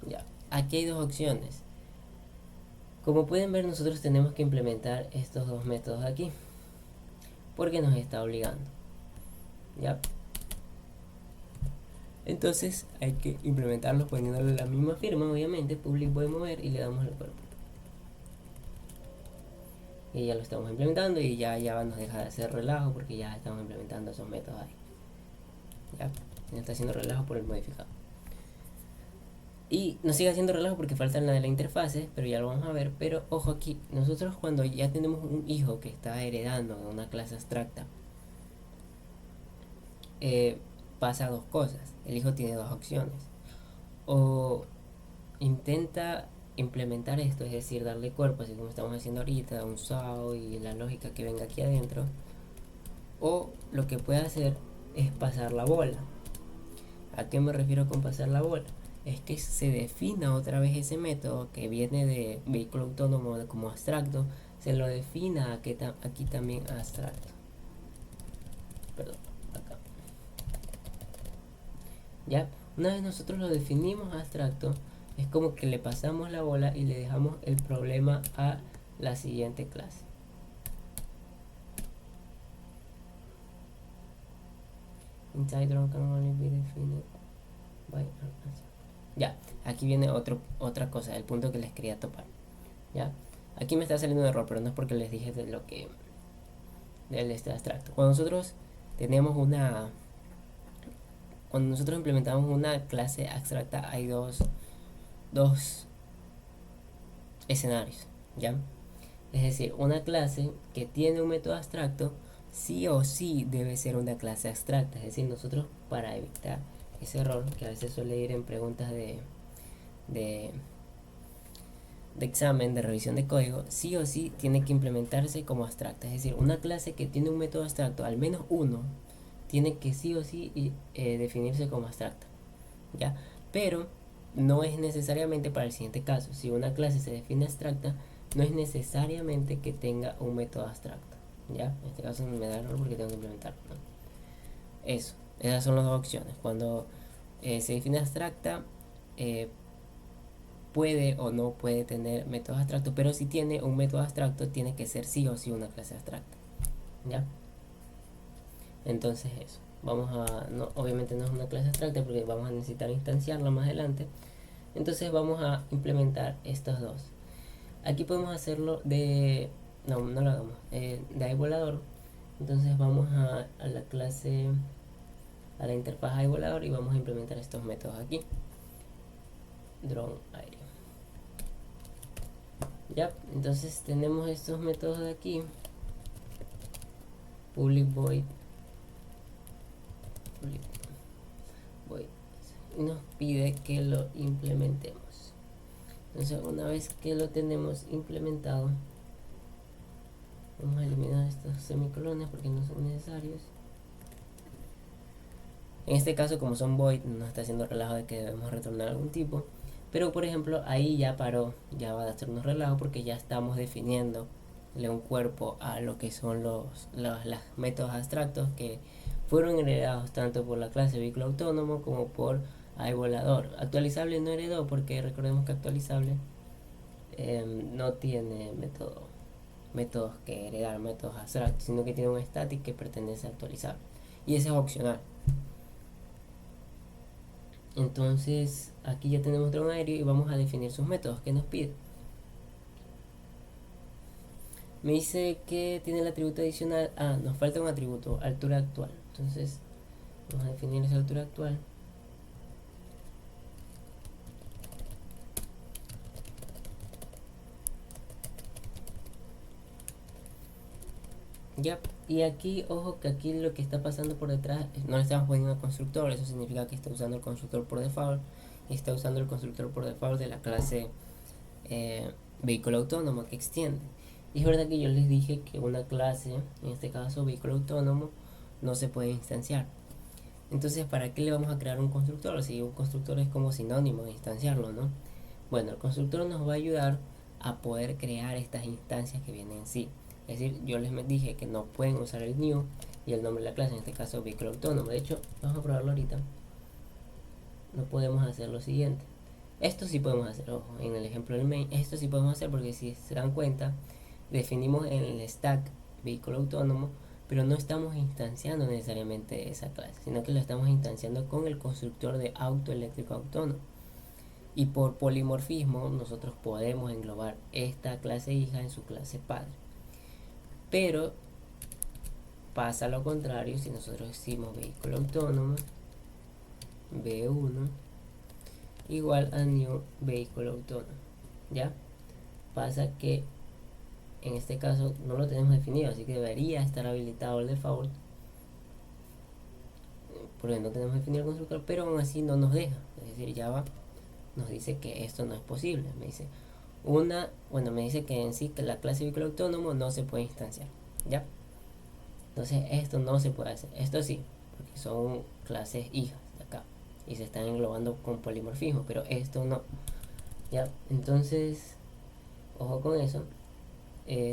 Ya, aquí hay dos opciones. Como pueden ver, nosotros tenemos que implementar estos dos métodos aquí porque nos está obligando, ¿ya? Entonces hay que implementarlos poniéndole la misma firma, obviamente, public void mover, y le damos el cuerpo. Y ya lo estamos implementando y ya nos deja de hacer relajo porque ya estamos implementando esos métodos ahí. Ya no está haciendo relajo por el modificado. Y nos sigue haciendo relajo porque falta la de la interfase, pero ya lo vamos a ver. Pero ojo aquí, nosotros cuando ya tenemos un hijo que está heredando de una clase abstracta, pasa dos cosas. El hijo tiene dos opciones. O intenta implementar esto, es decir, darle cuerpo, así como estamos haciendo ahorita, un SAO y la lógica que venga aquí adentro. O lo que puede hacer es pasar la bola. ¿A qué me refiero con pasar la bola? Es que se defina otra vez ese método que viene de vehículo autónomo como abstracto, se lo defina aquí también abstracto. Perdón, acá. Ya, una vez nosotros lo definimos abstracto, es como que le pasamos la bola y le dejamos el problema a la siguiente clase. Inside run can only be defined by. Ya, aquí viene otra cosa, el punto que les quería topar. Ya, aquí me está saliendo un error, pero no es porque les dije de lo que del abstracto. Cuando nosotros implementamos una clase abstracta, hay dos escenarios, ¿ya? Es decir, una clase que tiene un método abstracto sí o sí debe ser una clase abstracta. Es decir, nosotros, para evitar ese error que a veces suele ir en preguntas de, de examen, de revisión de código, sí o sí tiene que implementarse como abstracta. Es decir, una clase que tiene un método abstracto, al menos uno, tiene que sí o sí definirse como abstracta, ¿ya? Pero no es necesariamente para el siguiente caso. Si una clase se define abstracta, no es necesariamente que tenga un método abstracto, ¿ya? En este caso me da error porque tengo que implementarlo, ¿no? Esas son las dos opciones. Cuando se define abstracta, puede o no puede tener métodos abstractos, pero si tiene un método abstracto, tiene que ser sí o sí una clase abstracta, ¿ya? Entonces eso, obviamente no es una clase abstracta porque vamos a necesitar instanciarla más adelante. Entonces vamos a implementar estos dos. Aquí podemos hacerlo no lo hagamos, de iVolador. Entonces vamos a la clase, a la interfaz iVolador, y vamos a implementar estos métodos aquí. Drone aéreo. Ya, entonces tenemos estos métodos de aquí. Public void y nos pide que lo implementemos. Entonces una vez que lo tenemos implementado, vamos a eliminar estos semicolonias porque no son necesarios. En este caso, como son void, nos está haciendo relajo de que debemos retornar algún tipo. Pero por ejemplo, ahí ya paró, ya va a hacernos relajo porque ya estamos definiéndole un cuerpo a lo que son los métodos abstractos que fueron heredados tanto por la clase vehículo autónomo como por iVolador. Actualizable no heredó porque recordemos que actualizable no tiene métodos que heredar, métodos abstractos, sino que tiene un static que pertenece a actualizable. Y ese es opcional. Entonces aquí ya tenemos dron aéreo y vamos a definir sus métodos que nos pide. Me dice que tiene el atributo adicional. Nos falta un atributo, altura actual. Entonces vamos a definir esa altura actual. Ya, y aquí, ojo que aquí lo que está pasando por detrás, no le estamos poniendo el constructor, eso significa que está usando el constructor por default, y está usando el constructor por default de la clase vehículo autónomo que extiende. Y es verdad que yo les dije que una clase, en este caso vehículo autónomo, no se puede instanciar. Entonces, ¿para qué le vamos a crear un constructor? Si un constructor es como sinónimo de instanciarlo, ¿no? Bueno, el constructor nos va a ayudar a poder crear estas instancias que vienen en sí. Es decir, yo les dije que no pueden usar el new y el nombre de la clase, en este caso vehículo autónomo. De hecho, vamos a probarlo ahorita. No podemos hacer lo siguiente. Esto sí podemos hacer, ojo, en el ejemplo del main, esto sí podemos hacer porque si se dan cuenta, definimos en el stack vehículo autónomo, pero no estamos instanciando necesariamente esa clase, sino que lo estamos instanciando con el constructor de auto eléctrico autónomo. Y por polimorfismo nosotros podemos englobar esta clase hija en su clase padre. Pero pasa lo contrario si nosotros decimos vehículo autónomo V1 igual a new vehículo autónomo. ¿Ya? Pasa que en este caso no lo tenemos definido, así que debería estar habilitado el default porque no tenemos definido el constructor, pero aún así no nos deja. Es decir, Java nos dice que esto no es posible. Me dice me dice que en sí que la clase vehículo autónomo no se puede instanciar. ¿Ya? Entonces esto no se puede hacer. Esto sí, porque son clases hijas de acá y se están englobando con polimorfismo, pero esto no. ¿Ya? Entonces, ojo con eso.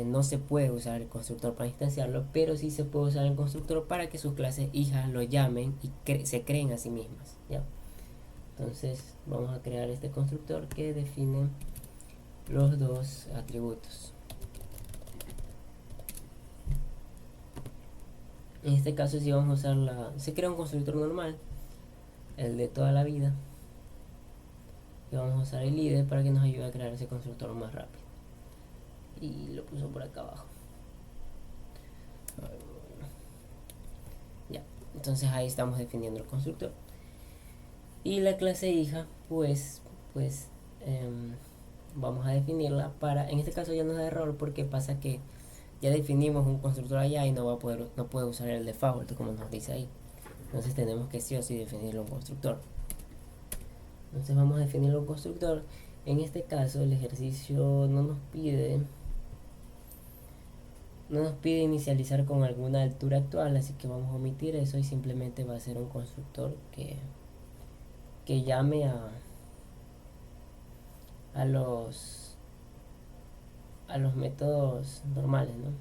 No se puede usar el constructor para instanciarlo, pero sí se puede usar el constructor para que sus clases hijas lo llamen y se creen a sí mismas. ¿Ya? Entonces vamos a crear este constructor que define los dos atributos. En este caso sí vamos a usar se crea un constructor normal, el de toda la vida, y vamos a usar el IDE para que nos ayude a crear ese constructor más rápido. Y lo puso por acá abajo. Ya, entonces ahí estamos definiendo el constructor. Y la clase hija, pues vamos a definirla para, en este caso ya nos da error porque pasa que ya definimos un constructor allá y no puede usar el default como nos dice ahí. Entonces tenemos que sí o sí definirlo un constructor. Entonces vamos a definirlo un constructor. En este caso el ejercicio no nos pide inicializar con alguna altura actual, así que vamos a omitir eso y simplemente va a ser un constructor que llame a los métodos normales, ¿no?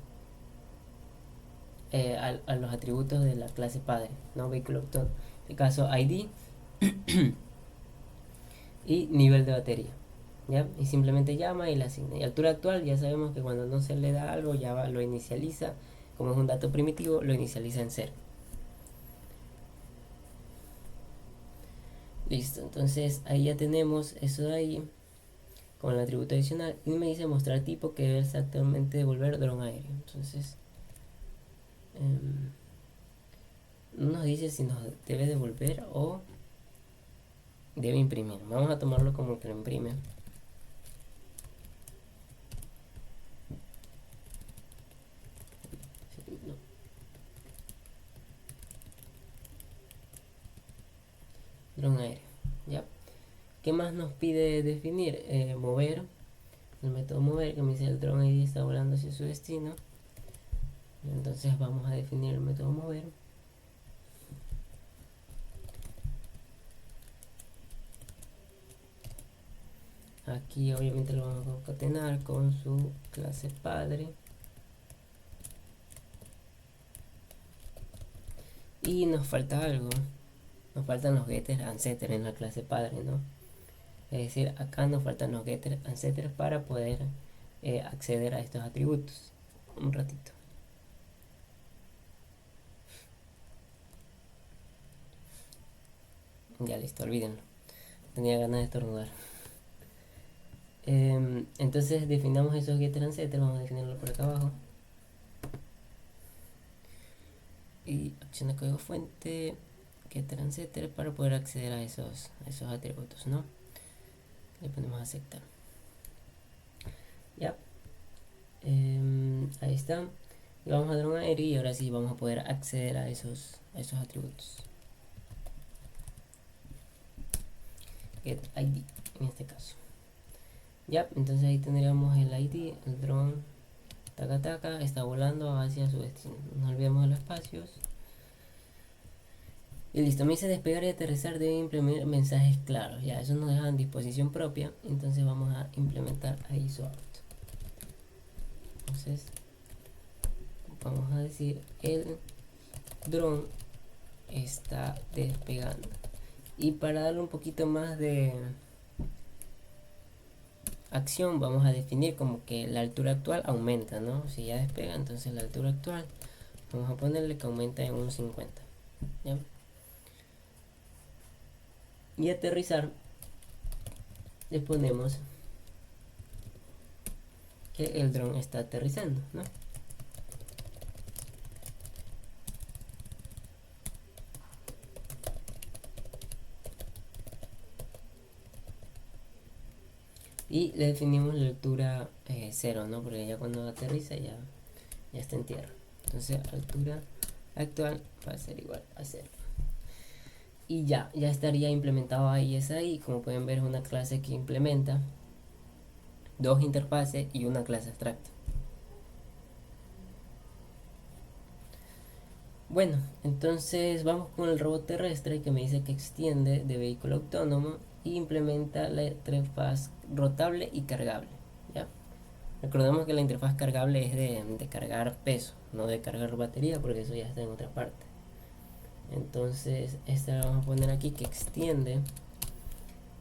A los atributos de la clase padre, no vehículo autónomo. En este caso ID y nivel de batería. ¿Ya? Y simplemente llama y la asigna. Y altura actual ya sabemos que cuando no se le da algo ya lo inicializa, como es un dato primitivo, lo inicializa en 0. Listo, entonces ahí ya tenemos eso de ahí con el atributo adicional y me dice mostrar tipo que debe exactamente devolver dron aéreo. Entonces no nos dice si nos debe devolver o debe imprimir. Vamos a tomarlo como que lo imprime. Dron aéreo. ¿Ya? ¿Qué más nos pide definir? Mover. El método mover que me dice el dron ID está volando hacia su destino. Entonces vamos a definir el método mover. Aquí obviamente lo vamos a concatenar con su clase padre. Y nos falta algo. Nos faltan los getters and setters en la clase padre, ¿no? Es decir, acá nos faltan los getters and setters para poder acceder a estos atributos. Un ratito. Ya listo, olvídenlo. Tenía ganas de estornudar. Entonces definamos esos getters and setters. Vamos a definirlo por acá abajo. Y acción de código fuente, getter and setter para poder acceder a esos atributos, ¿no? Le ponemos a aceptar. Ya. Ahí está. Y vamos a dar un aire y ahora sí vamos a poder acceder a esos atributos. Get ID en este caso. Ya, entonces ahí tendríamos el ID, el drone taca está volando hacia su destino. No olvidemos de los espacios. Y listo, me dice despegar y aterrizar debe implementar mensajes claros. Ya, eso nos deja en disposición propia. Entonces vamos a implementar ISO out. Entonces vamos a decir el dron está despegando. Y para darle un poquito más de acción vamos a definir como que la altura actual aumenta, ¿no? Si ya despega, entonces la altura actual vamos a ponerle que aumenta en un 50, ¿ya? Y aterrizar le ponemos que el dron está aterrizando, ¿no? Y le definimos la altura 0, ¿no? Porque ya cuando aterriza ya está en tierra. Entonces altura actual va a ser igual a 0. Y ya estaría implementado ISI. Como pueden ver, es una clase que implementa dos interfaces y una clase abstracta. Bueno, entonces vamos con el robot terrestre, que me dice que extiende de vehículo autónomo y implementa la interfaz rotable y cargable, ¿ya? Recordemos que la interfaz cargable es de cargar peso, no de cargar batería, porque eso ya está en otra parte. Entonces esta la vamos a poner aquí, que extiende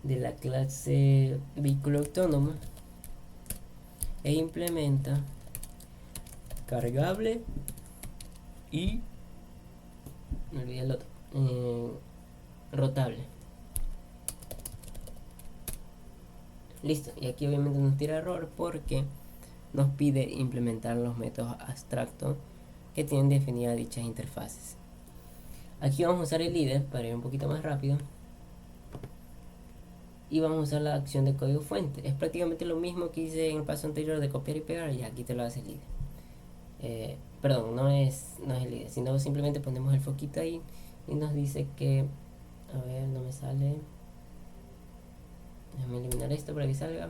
de la clase vehículo autónomo e implementa cargable y me olvidé el otro, rotable. Listo, y aquí obviamente nos tira error porque nos pide implementar los métodos abstractos que tienen definidas dichas interfaces. Aquí vamos a usar el IDE para ir un poquito más rápido y vamos a usar la acción de código fuente. Es prácticamente lo mismo que hice en el paso anterior de copiar y pegar, y aquí te lo hace el IDE. Perdón, no es el IDE, sino simplemente ponemos el foquito ahí y nos dice que, a ver, no me sale, déjame eliminar esto para que salga.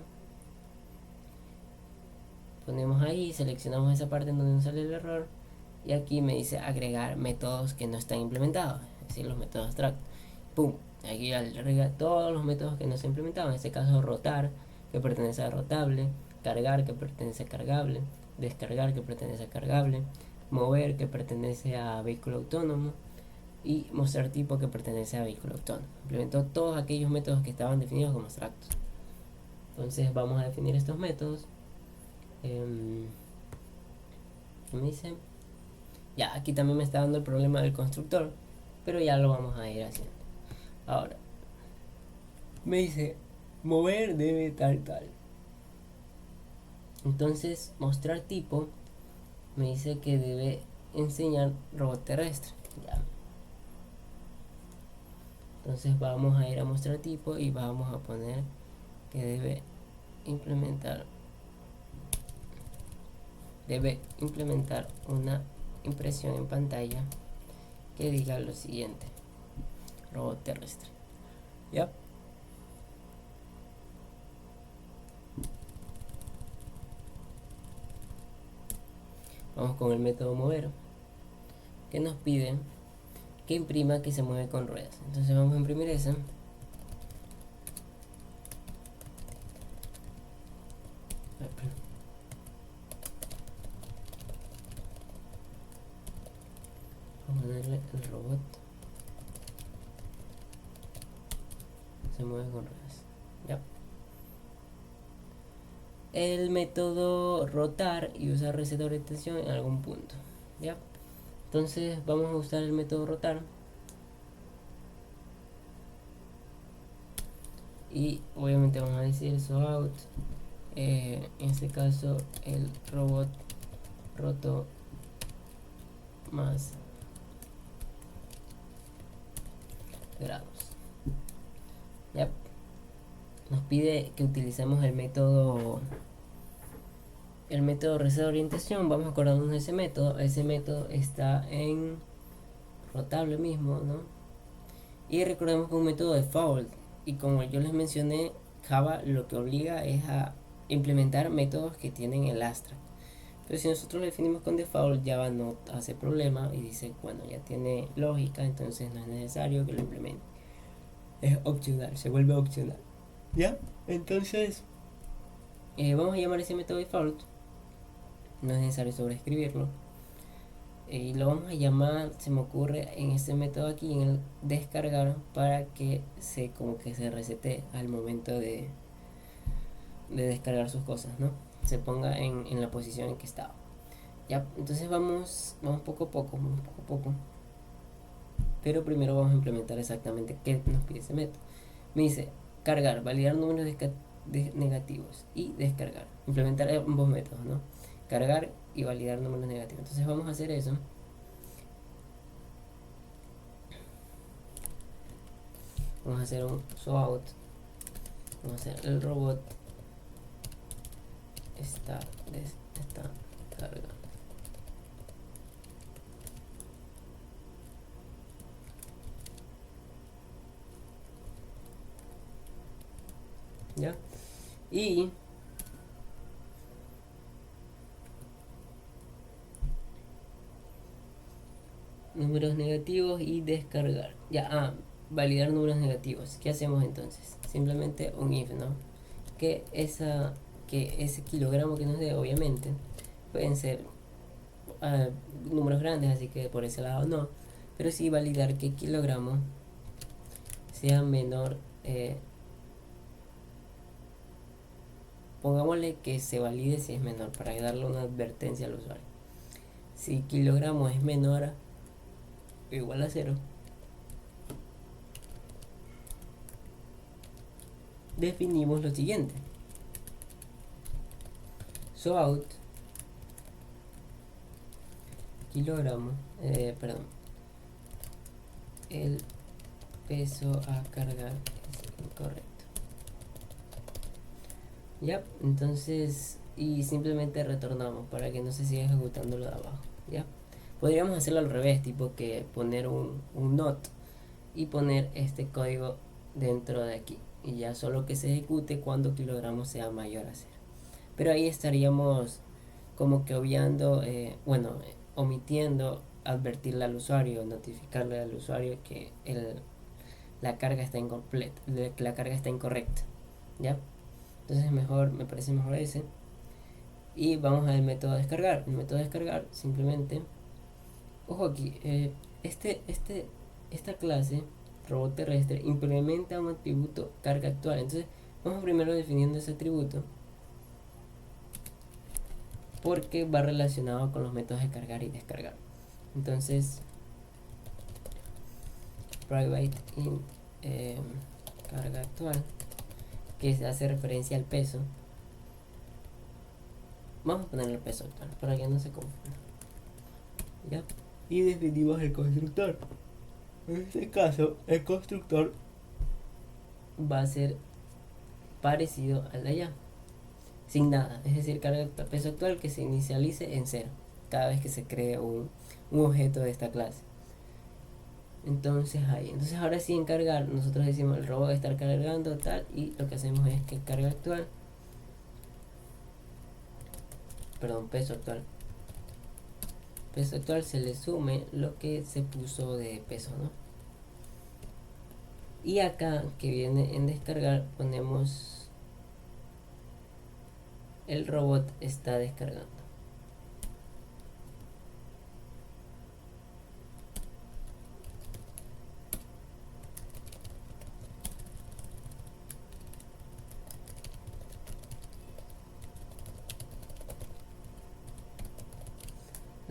Ponemos ahí, seleccionamos esa parte en donde nos sale el error y aquí me dice agregar métodos que no están implementados, es decir, los métodos abstractos. Pum, aquí agrega todos los métodos que no se han implementado, en este caso rotar, que pertenece a rotable, cargar, que pertenece a cargable, descargar, que pertenece a cargable, mover, que pertenece a vehículo autónomo, y mostrar tipo, que pertenece a vehículo autónomo. Implementó todos aquellos métodos que estaban definidos como abstractos. Entonces vamos a definir estos métodos. ¿Qué me dice? Ya, aquí también me está dando el problema del constructor, pero ya lo vamos a ir haciendo. Ahora, me dice mover debe tal. Entonces, mostrar tipo me dice que debe enseñar robot terrestre. Ya. Entonces vamos a ir a mostrar tipo y vamos a poner que debe implementar una impresión en pantalla que diga lo siguiente: robot terrestre. ¿Ya? Vamos con el método mover, que nos pide que imprima que se mueve con ruedas. Entonces vamos a imprimir eso. Vamos a ponerle el robot se mueve con ruedas. Ya. El método rotar y usar receta de orientación en algún punto. Ya. Entonces vamos a usar el método rotar. Y obviamente vamos a decir so out. En este caso el robot roto más grados. Ya. Nos pide que utilicemos el método receta de orientación. Vamos a acordarnos de ese método. Ese método está en rotable mismo, ¿no? Y recordemos que un método default, y como yo les mencioné, Java lo que obliga es a implementar métodos que tienen el abstract. Pero si nosotros lo definimos con default, Java no hace problema y dice, bueno, ya tiene lógica, entonces no es necesario que lo implemente. Es opcional, se vuelve opcional. ¿Ya? Entonces, vamos a llamar ese método default. No es necesario sobreescribirlo. Y lo vamos a llamar, se me ocurre, en este método aquí, en el descargar, para que como que se resete al momento de descargar sus cosas, ¿no? Se ponga en la posición en que estaba. Ya, entonces vamos poco a poco, pero primero vamos a implementar exactamente qué nos pide ese método. Me dice cargar, validar números negativos y descargar. Implementar ambos métodos, ¿no? Cargar y validar números negativos. Entonces vamos a hacer eso. Vamos a hacer un showout. Vamos a hacer el robot está cargando. ¿Ya? Y números negativos y descargar. Ya, validar números negativos. ¿Qué hacemos entonces? Simplemente un if, ¿no? Que ese kilogramo que nos dé, obviamente, pueden ser números grandes, así que por ese lado no. Pero sí validar que kilogramo sea menor. Pongámosle que se valide si es menor, para darle una advertencia al usuario. Si kilogramo es menor o igual a 0, definimos lo siguiente: showout kilogramo, perdón, el peso a cargar es incorrecto. Ya, entonces, y simplemente retornamos para que no se siga ejecutando lo de abajo. Ya, podríamos hacerlo al revés, tipo que poner un not y poner este código dentro de aquí, y ya solo que se ejecute cuando kilogramo sea mayor a 0. Pero ahí estaríamos como que obviando, omitiendo advertirle al usuario, notificarle al usuario que la carga está incompleta, que la carga está incorrecta. ¿Ya? Entonces me parece mejor ese. Y vamos al método descargar. El método descargar simplemente, ojo aquí, esta clase robot terrestre implementa un atributo carga actual. Entonces vamos primero definiendo ese atributo, porque va relacionado con los métodos de cargar y descargar. Entonces private int carga actual, que se hace referencia al peso. Vamos a ponerle el peso actual para que no se confunda. ¿Ya? Y definimos el constructor. En este caso, el constructor va a ser parecido al de allá, sin nada. Es decir, carga peso actual que se inicialice en 0 cada vez que se cree un objeto de esta clase. Entonces ahora sí, en cargar nosotros decimos el robot está cargando tal, y lo que hacemos es que carga actual, perdón, peso actual se le sume lo que se puso de peso, ¿no? Y acá que viene en descargar ponemos el robot está descargando.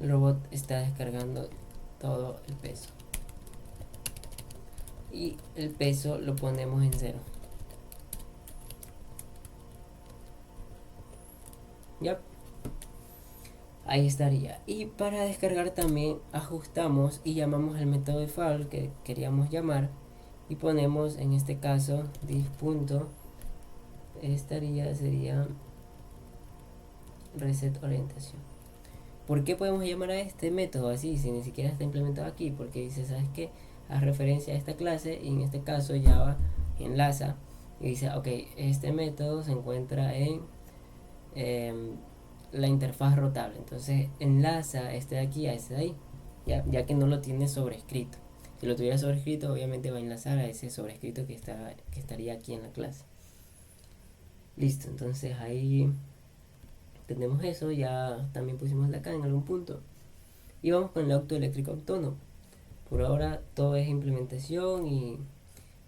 El robot está descargando todo el peso. Y el peso lo ponemos en 0. Ya. Ahí estaría. Y para descargar también ajustamos y llamamos al método default que queríamos llamar. Y ponemos en este caso div. Sería reset orientación. ¿Por qué podemos llamar a este método así si ni siquiera está implementado aquí? Porque dice, ¿sabes qué? Haz referencia a esta clase, y en este caso Java enlaza y dice, ok, este método se encuentra en la interfaz rotable. Entonces enlaza este de aquí a este de ahí, ya que no lo tiene sobrescrito. Si lo tuviera sobrescrito, obviamente va a enlazar a ese sobrescrito que estaría aquí en la clase. Listo, entonces ahí tenemos eso. Ya también pusimos la acá en algún punto. Y vamos con el auto eléctrico autónomo. Por ahora todo es implementación y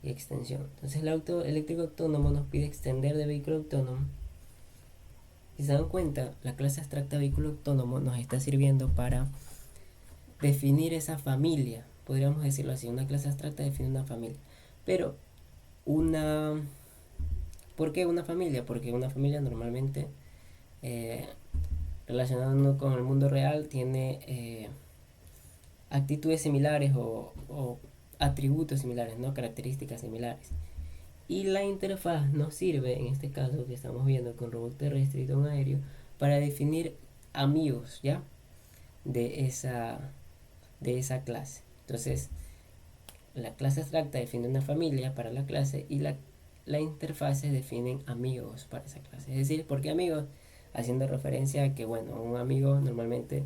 extensión. Entonces el auto eléctrico autónomo nos pide extender de vehículo autónomo Si se dan cuenta, la clase abstracta vehículo autónomo nos está sirviendo para definir esa familia, podríamos decirlo así. Una clase abstracta define una familia, pero una ¿por qué una familia? Porque una familia normalmente, eh, relacionándonos con el mundo real, tiene actitudes similares o atributos similares, ¿no? Características similares. Y la interfaz nos sirve, en este caso que estamos viendo con robot terrestre y dron aéreo, para definir amigos, ¿ya? De esa, de esa clase. Entonces, la clase abstracta define una familia para la clase y la interfaz definen amigos para esa clase. Es decir, ¿por qué amigos? Haciendo referencia a que, bueno, un amigo normalmente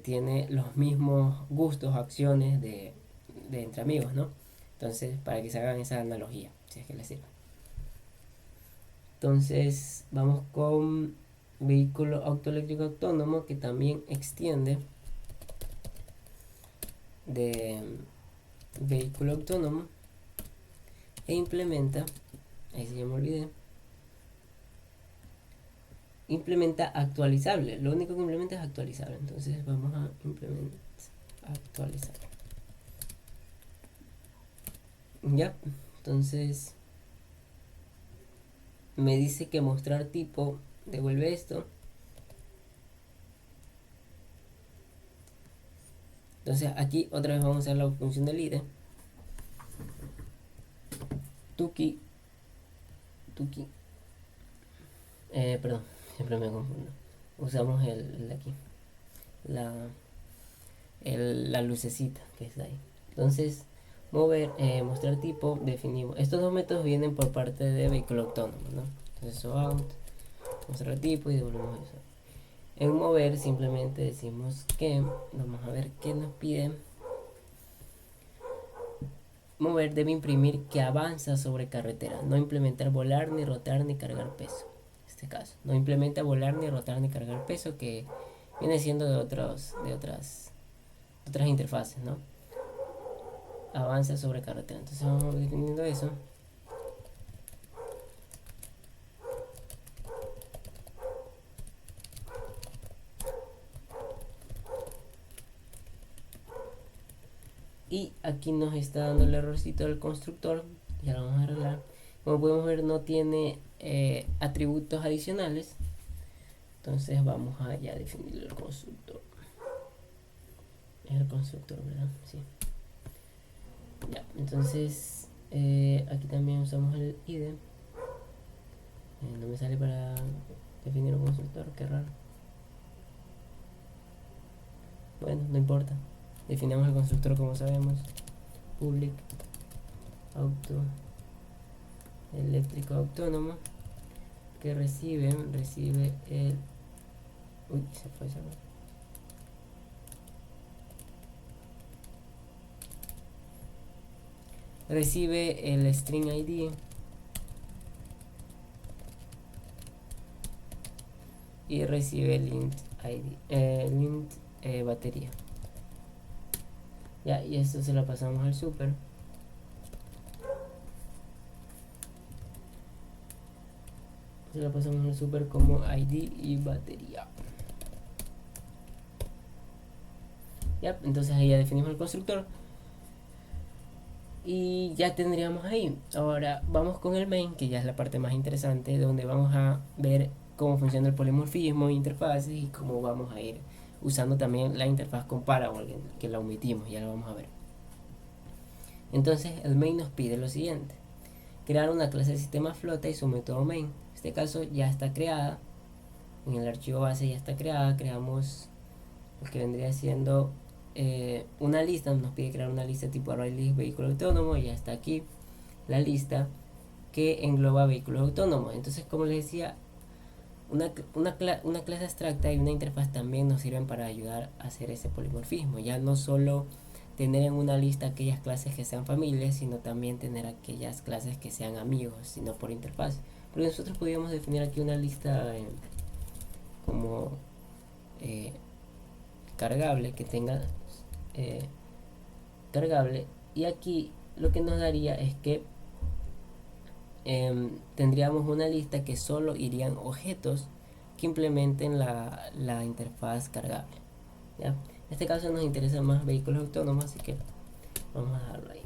tiene los mismos gustos, acciones de entre amigos, ¿no? Entonces, para que se hagan esa analogía, si es que les sirve. Entonces, vamos con vehículo autoeléctrico autónomo, que también extiende de vehículo autónomo e implementa, ahí sí ya me olvidé, implementa actualizable. Lo único que implementa es actualizable. Entonces vamos a implementar actualizar. Ya, entonces me dice que mostrar tipo devuelve esto. Entonces aquí otra vez vamos a hacer la función del IDE. Tuki, tuki. Perdón, siempre me confundo. Usamos el de aquí. La, la lucecita que está ahí. Entonces, mover, mostrar tipo, definimos. Estos dos métodos vienen por parte de vehículo autónomo, ¿no? Entonces, so out, mostrar tipo y devolvemos eso. En mover simplemente decimos que, vamos a ver qué nos pide. Mover debe imprimir que avanza sobre carretera, no implementar volar, ni rotar, ni cargar peso. En este caso, no implementa volar, ni rotar, ni cargar peso, que viene siendo de otras interfaces, ¿no? Avanza sobre carretera. Entonces vamos definiendo eso. Y aquí nos está dando el errorcito del constructor. Ya lo vamos a arreglar. Como podemos ver, no tiene atributos adicionales. Entonces vamos a ya definir el constructor. Es el constructor, ¿verdad? Sí. Ya, entonces aquí también usamos el IDE. No me sale para definir un constructor, qué raro. Bueno, no importa. Definamos el constructor como sabemos. Public auto eléctrico autónomo, que recibe el... Uy, se fue esa. Recibe el string ID y recibe el int ID, int batería. Ya, y esto se lo pasamos al super. Se lo pasamos al super como ID y batería. Ya, entonces ahí ya definimos el constructor. Y ya tendríamos ahí. Ahora vamos con el main, que ya es la parte más interesante, donde vamos a ver cómo funciona el polimorfismo, interfaces y cómo vamos a ir usando también la interfaz con Parable, que la omitimos, ya lo vamos a ver. Entonces el main nos pide lo siguiente: crear una clase de sistema flota y su método main. En este caso ya está creada, en el archivo base ya está creada. Creamos lo que vendría siendo una lista. Nos pide crear una lista tipo array list vehículo autónomo. Ya está aquí la lista que engloba vehículos autónomos. Entonces, como les decía, una clase abstracta y una interfaz también nos sirven para ayudar a hacer ese polimorfismo. Ya no solo tener en una lista aquellas clases que sean familias, sino también tener aquellas clases que sean amigos, sino por interfaz. Porque nosotros podríamos definir aquí una lista como eh, cargable, que tenga cargable, y aquí lo que nos daría es que tendríamos una lista que solo irían objetos que implementen la interfaz cargable, ¿ya? En este caso nos interesa más vehículos autónomos, así que vamos a dejarlo ahí.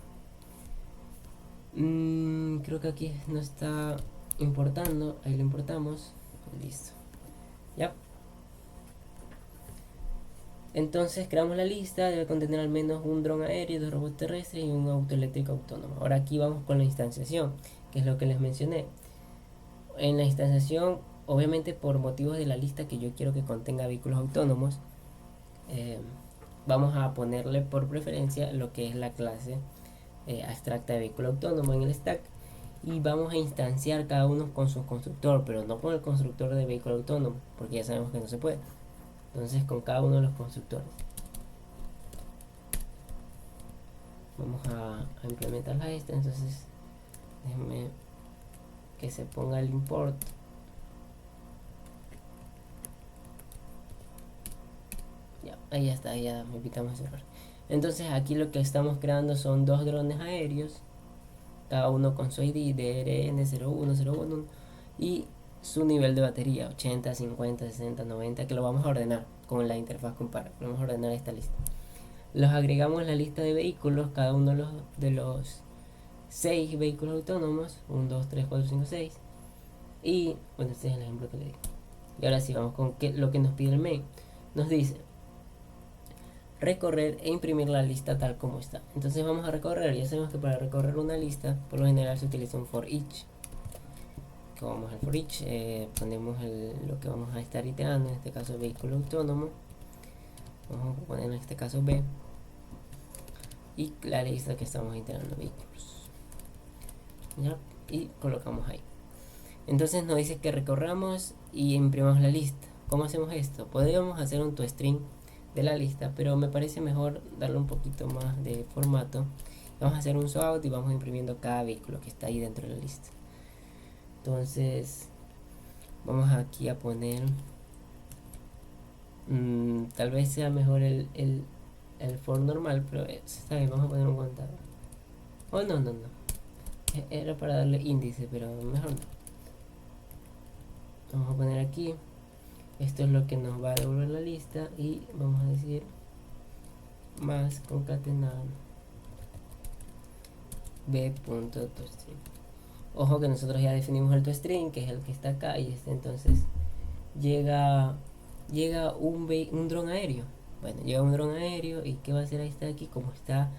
Creo que aquí no está importando, ahí lo importamos, listo, ya. Entonces creamos la lista, debe contener al menos un dron aéreo, 2 robots terrestres y un auto eléctrico autónomo. Ahora aquí vamos con la instanciación, que es lo que les mencioné. En la instanciación, obviamente por motivos de la lista que yo quiero que contenga vehículos autónomos, eh, vamos a ponerle por preferencia lo que es la clase abstracta de vehículo autónomo en el stack, y vamos a instanciar cada uno con su constructor, pero no con el constructor de vehículo autónomo, porque ya sabemos que no se puede. Entonces con cada uno de los constructores vamos a implementar esta. Entonces déjenme que se ponga el import. Ya, ahí ya está, ya evitamos ese error. Entonces aquí lo que estamos creando son 2 drones aéreos, cada uno con su ID DRN0101 y su nivel de batería 80, 50, 60, 90, que lo vamos a ordenar con la interfaz compara. Vamos a ordenar esta lista. Los agregamos en la lista de vehículos, cada uno de los 6 vehículos autónomos, 1, 2, 3, 4, 5, 6. Y bueno, este es el ejemplo que le di. Y ahora sí, vamos con lo que nos pide el main. Nos dice recorrer e imprimir la lista tal como está. Entonces vamos a recorrer. Ya sabemos que para recorrer una lista por lo general se utiliza un for each. Como vamos al for each, ponemos lo que vamos a estar iterando, en este caso vehículo autónomo. Vamos a poner en este caso B y la lista que estamos iterando, vehículos, ¿ya? Y colocamos ahí. Entonces nos dice que recorramos y imprimamos la lista. ¿Cómo hacemos esto? Podríamos hacer un toString de la lista, pero me parece mejor darle un poquito más de formato. Vamos a hacer un sout y vamos imprimiendo cada vehículo que está ahí dentro de la lista. Entonces vamos aquí a poner tal vez sea mejor el for normal, pero está bien, vamos a poner un contador. Oh, no, era para darle índice, pero mejor no. Vamos a poner aquí, esto es lo que nos va a devolver la lista, y vamos a decir más concatenado b.toString. Ojo que nosotros ya definimos el toString, que es el que está acá, y entonces llega un dron aéreo. Bueno, llega un dron aéreo, y ¿qué va a hacer ahí? Está aquí, como está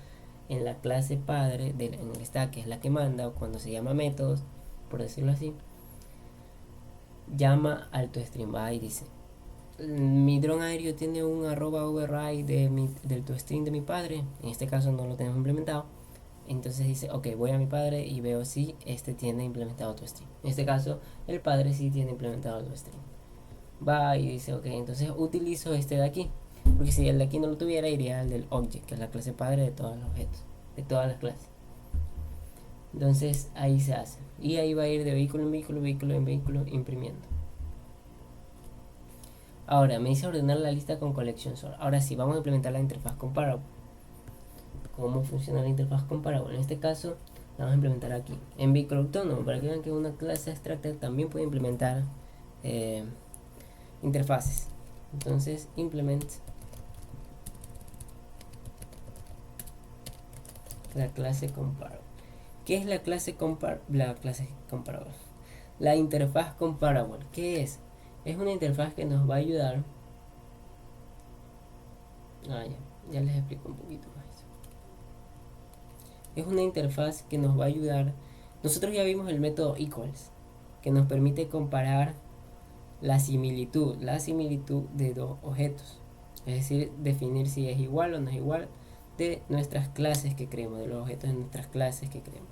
en la clase padre en el stack, que es la que manda, o cuando se llama métodos, por decirlo así, llama al toString, va y dice mi dron aéreo tiene un @override del toString de mi padre. En este caso no lo tenemos implementado. Entonces dice, ok, voy a mi padre y veo si este tiene implementado toString. En este caso el padre sí tiene implementado toString. Va y dice, ok, entonces utilizo este de aquí, porque si el de aquí no lo tuviera, iría al del object, que es la clase padre de todos los objetos, de todas las clases. Entonces ahí se hace, y ahí va a ir de vehículo en vehículo, vehículo en vehículo, imprimiendo. Ahora me dice ordenar la lista con collection sort. Ahora sí, vamos a implementar la interfaz comparable. ¿Cómo funciona la interfaz comparable? En este caso la vamos a implementar aquí en vehículo autónomo, para que vean que una clase abstracta también puede implementar interfaces. Entonces implement la clase comparable. ¿Qué es la clase comparable? La interfaz comparable, ¿qué es? Es una interfaz que nos va a ayudar. Ya les explico un poquito más. Es una interfaz que nos va a ayudar. Nosotros ya vimos el método equals, que nos permite comparar la similitud de dos objetos, es decir, definir si es igual o no es igual de nuestras clases que creemos, de los objetos de nuestras clases que creemos.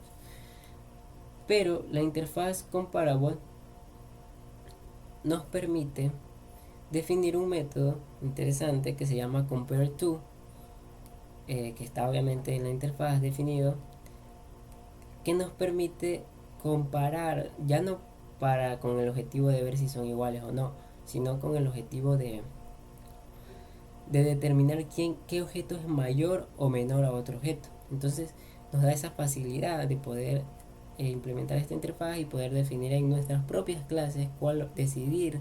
Pero la interfaz comparable nos permite definir un método interesante que se llama compareTo, que está obviamente en la interfaz definido, que nos permite comparar, ya no con el objetivo de ver si son iguales o no, sino con el objetivo de determinar qué objeto es mayor o menor a otro objeto. Entonces nos da esa facilidad de poder implementar esta interfaz y poder definir en nuestras propias clases decidir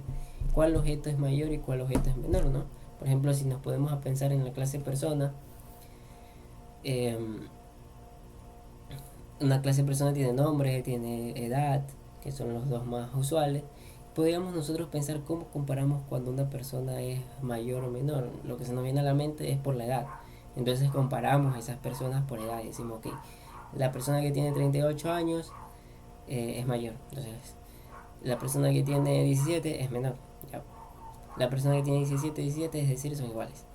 cuál objeto es mayor y cuál objeto es menor, ¿no? Por ejemplo, si nos podemos a pensar en la clase persona, eh, una clase persona tiene nombre, tiene edad, que son los dos más usuales. Podríamos nosotros pensar cómo comparamos cuando una persona es mayor o menor. Lo que se nos viene a la mente es por la edad. Entonces comparamos a esas personas por edad y decimos, ok, la persona que tiene 38 años es mayor. Entonces, la persona que tiene 17 es menor. ¿Ya? La persona que tiene 17, es decir, son iguales.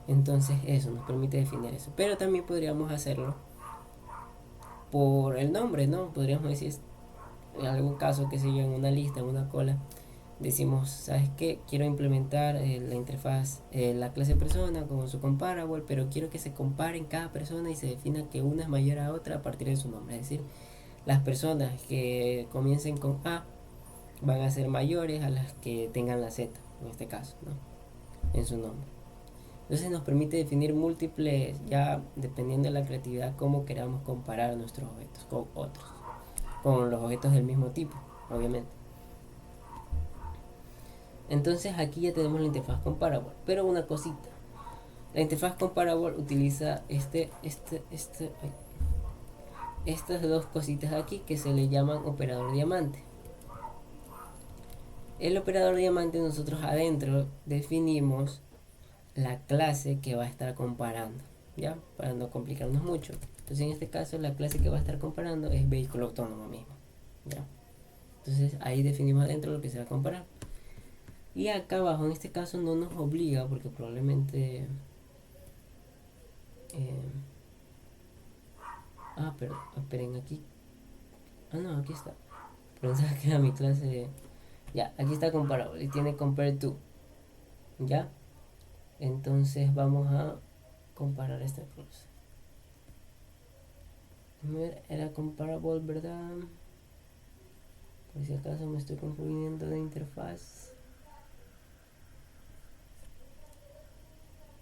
Entonces eso nos permite definir eso. Pero también podríamos hacerlo por el nombre, ¿no? Podríamos decir, en algún caso, que sé yo, en una lista, en una cola, decimos, ¿sabes qué? Quiero implementar la interfaz, la clase persona con su comparable, pero quiero que se comparen cada persona y se defina que una es mayor a otra a partir de su nombre. Es decir, las personas que comiencen con A van a ser mayores a las que tengan la Z, en este caso, ¿no? En su nombre. Entonces nos permite definir múltiples, ya dependiendo de la creatividad, cómo queramos comparar nuestros objetos con otros, con los objetos del mismo tipo, obviamente. Entonces aquí ya tenemos la interfaz comparable, pero una cosita. La interfaz comparable utiliza estas dos cositas aquí que se le llaman operador diamante. El operador diamante, nosotros adentro definimos la clase que va a estar comparando, ¿ya? Para no complicarnos mucho. Entonces en este caso la clase que va a estar comparando es vehículo autónomo mismo, ¿ya? Entonces ahí definimos adentro lo que se va a comparar. Y acá abajo en este caso no nos obliga porque probablemente... eh, pero esperen aquí. No, aquí está. Pensaba que era mi clase. Ya, aquí está comparable y tiene compare to. ¿Ya? Entonces vamos a comparar esta cosa. A ver, era comparable, ¿verdad? Por si acaso me estoy confundiendo de interfaz.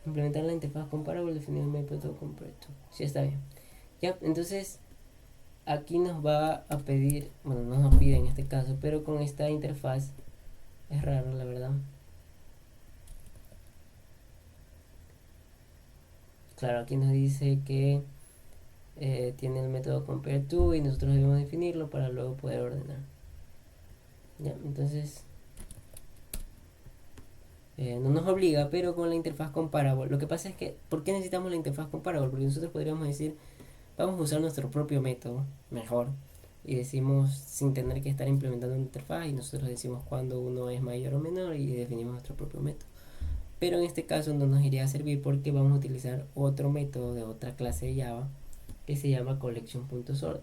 Implementar la interfaz comparable, definir el método compare to. Sí, está bien. Ya, entonces aquí nos va a pedir, bueno, no nos pide en este caso, pero con esta interfaz es raro, la verdad. Claro, aquí nos dice que tiene el método compare to y nosotros debemos definirlo para luego poder ordenar. Ya, entonces no nos obliga, pero con la interfaz comparable. Lo que pasa es que, ¿por qué necesitamos la interfaz comparable? Porque nosotros podríamos decir, vamos a usar nuestro propio método, mejor, y decimos sin tener que estar implementando una interfaz y nosotros decimos cuando uno es mayor o menor y definimos nuestro propio método. Pero en este caso no nos iría a servir porque vamos a utilizar otro método de otra clase de Java que se llama collection.sort,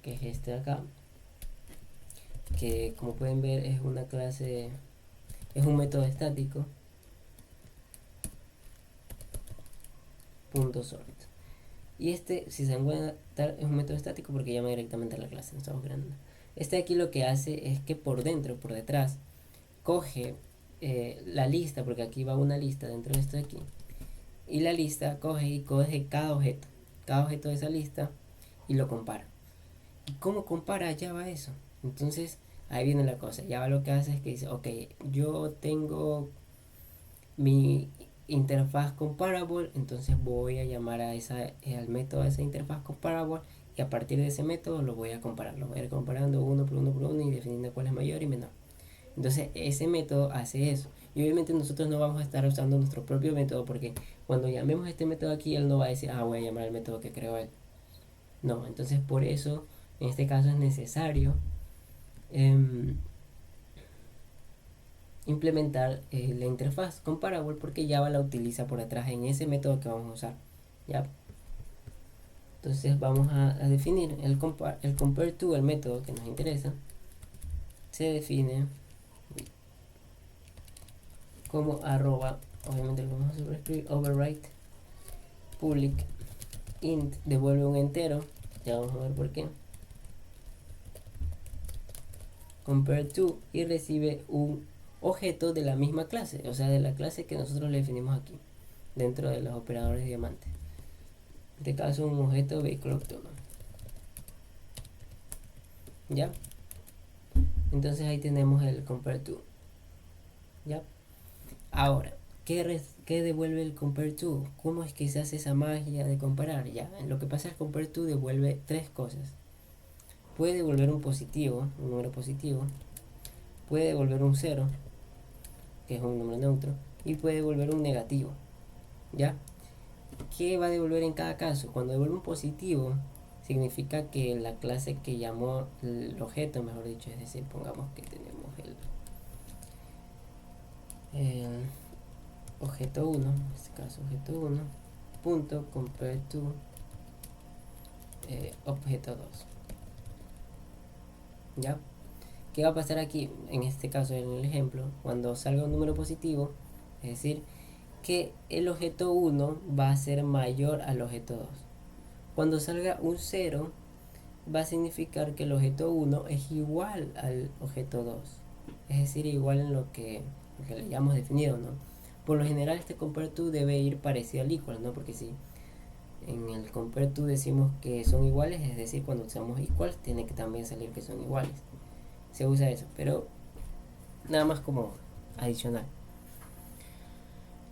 que es este de acá, que como pueden ver es una clase, es un método estático .sort. Y este, si se dan cuenta, es un método estático porque llama directamente a la clase, no estamos creando. Este aquí lo que hace es que por dentro, por detrás, coge la lista, porque aquí va una lista dentro de esto de aquí, y la lista coge cada objeto de esa lista y lo compara. ¿Y cómo compara Java eso? Entonces ahí viene la cosa. Java lo que hace es que dice, ok, yo tengo mi interfaz comparable, entonces voy a llamar al método de esa interfaz comparable y a partir de ese método lo voy a comparar, lo voy a ir comparando uno por uno por uno y definiendo cuál es mayor y menor. Entonces ese método hace eso y obviamente nosotros no vamos a estar usando nuestro propio método porque cuando llamemos este método aquí él no va a decir, voy a llamar el método que creó él. No, entonces por eso en este caso es necesario eh, implementar la interfaz comparable porque Java la utiliza por atrás en ese método que vamos a usar. ¿Ya? Entonces vamos a definir el compare to, el método que nos interesa, se define como arroba, obviamente lo vamos a sobreescribir, overwrite public int, devuelve un entero, ya vamos a ver por qué, compare to, y recibe un objeto de la misma clase, o sea de la clase que nosotros le definimos aquí dentro de los operadores diamante, en este caso un objeto vehículo autónomo. ¿Ya? Entonces ahí tenemos el compare to. ¿ya? Ahora, ¿qué devuelve el compare to? ¿Cómo es que se hace esa magia de comparar? Ya, lo que pasa es que compare to devuelve tres cosas. Puede devolver un positivo, un número positivo, puede devolver un cero, que es un número neutro, y puede devolver un negativo, ¿ya? ¿Qué va a devolver en cada caso? Cuando devuelve un positivo, significa que la clase que llamó el objeto, mejor dicho, es decir, pongamos que tenemos el objeto 1, en este caso objeto 1, punto compare to objeto 2, ¿ya? ¿Qué va a pasar aquí? En este caso, en el ejemplo, cuando salga un número positivo, es decir, que el objeto 1 va a ser mayor al objeto 2. Cuando salga un 0, va a significar que el objeto 1 es igual al objeto 2. Es decir, igual en lo que le hayamos definido, ¿no? Por lo general este compare to debe ir parecido al equal, ¿no? Porque si en el compare to decimos que son iguales, es decir, cuando usamos equal tiene que también salir que son iguales. Se usa eso, pero nada más como adicional.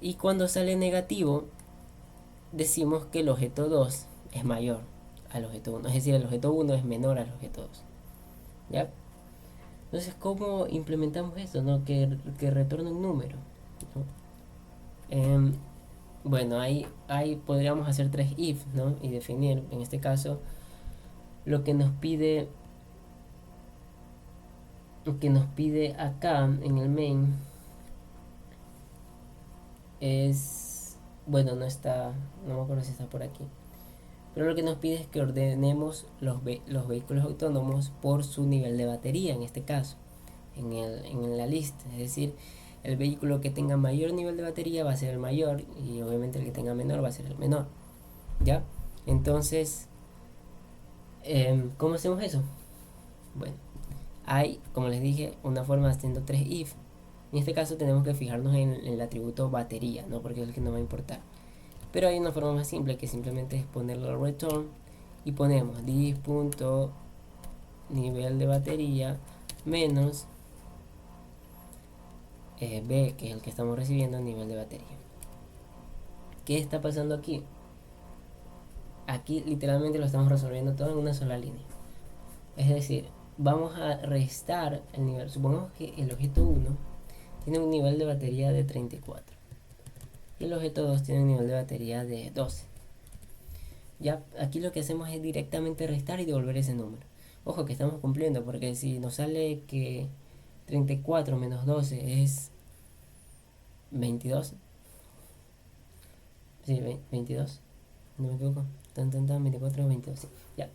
Y cuando sale negativo, decimos que el objeto 2 es mayor al objeto 1, es decir, el objeto 1 es menor al objeto 2, ¿ya? Entonces, ¿cómo implementamos esto, no? Que retorne un número, ¿no? Em, bueno, ahí podríamos hacer tres if, ¿no? Y definir, en este caso, lo que nos pide acá en el main es, bueno, no me acuerdo si está por aquí, pero lo que nos pide es que ordenemos los vehículos autónomos por su nivel de batería, en este caso, en la lista. Es decir, el vehículo que tenga mayor nivel de batería va a ser el mayor y obviamente el que tenga menor va a ser el menor, ¿ya? Entonces, ¿cómo hacemos eso? Bueno, hay, como les dije, una forma haciendo tres if. En este caso tenemos que fijarnos en el atributo batería, ¿no? Porque es el que nos va a importar. Pero hay una forma más simple que simplemente es ponerle al return y ponemos dis.nivel de batería menos b, que es el que estamos recibiendo, nivel de batería. ¿Qué está pasando aquí? Aquí literalmente lo estamos resolviendo todo en una sola línea. Es decir, vamos a restar el nivel. Supongamos que el objeto 1 tiene un nivel de batería de 34 y el objeto 2 tiene un nivel de batería de 12. Ya aquí lo que hacemos es directamente restar y devolver ese número. Ojo que estamos cumpliendo, porque si nos sale que 34 menos 12 es 22. Sí, 22. No me equivoco. 24, 22. Sí, ya.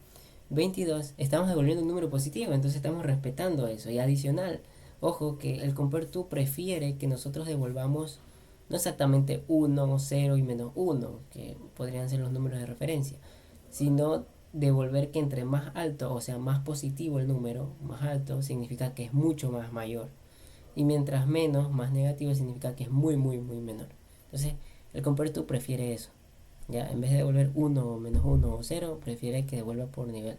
22. Estamos devolviendo un número positivo, entonces estamos respetando eso. Y adicional, ojo que el compare to prefiere que nosotros devolvamos no exactamente 1, 0 y menos 1, que podrían ser los números de referencia, sino devolver que entre más alto, o sea, más positivo el número, más alto, significa que es mucho más mayor. Y mientras menos, más negativo, significa que es muy, muy, muy menor. Entonces, el compare to prefiere eso. Ya, en vez de devolver 1 o menos 1 o 0, prefiere que devuelva por nivel.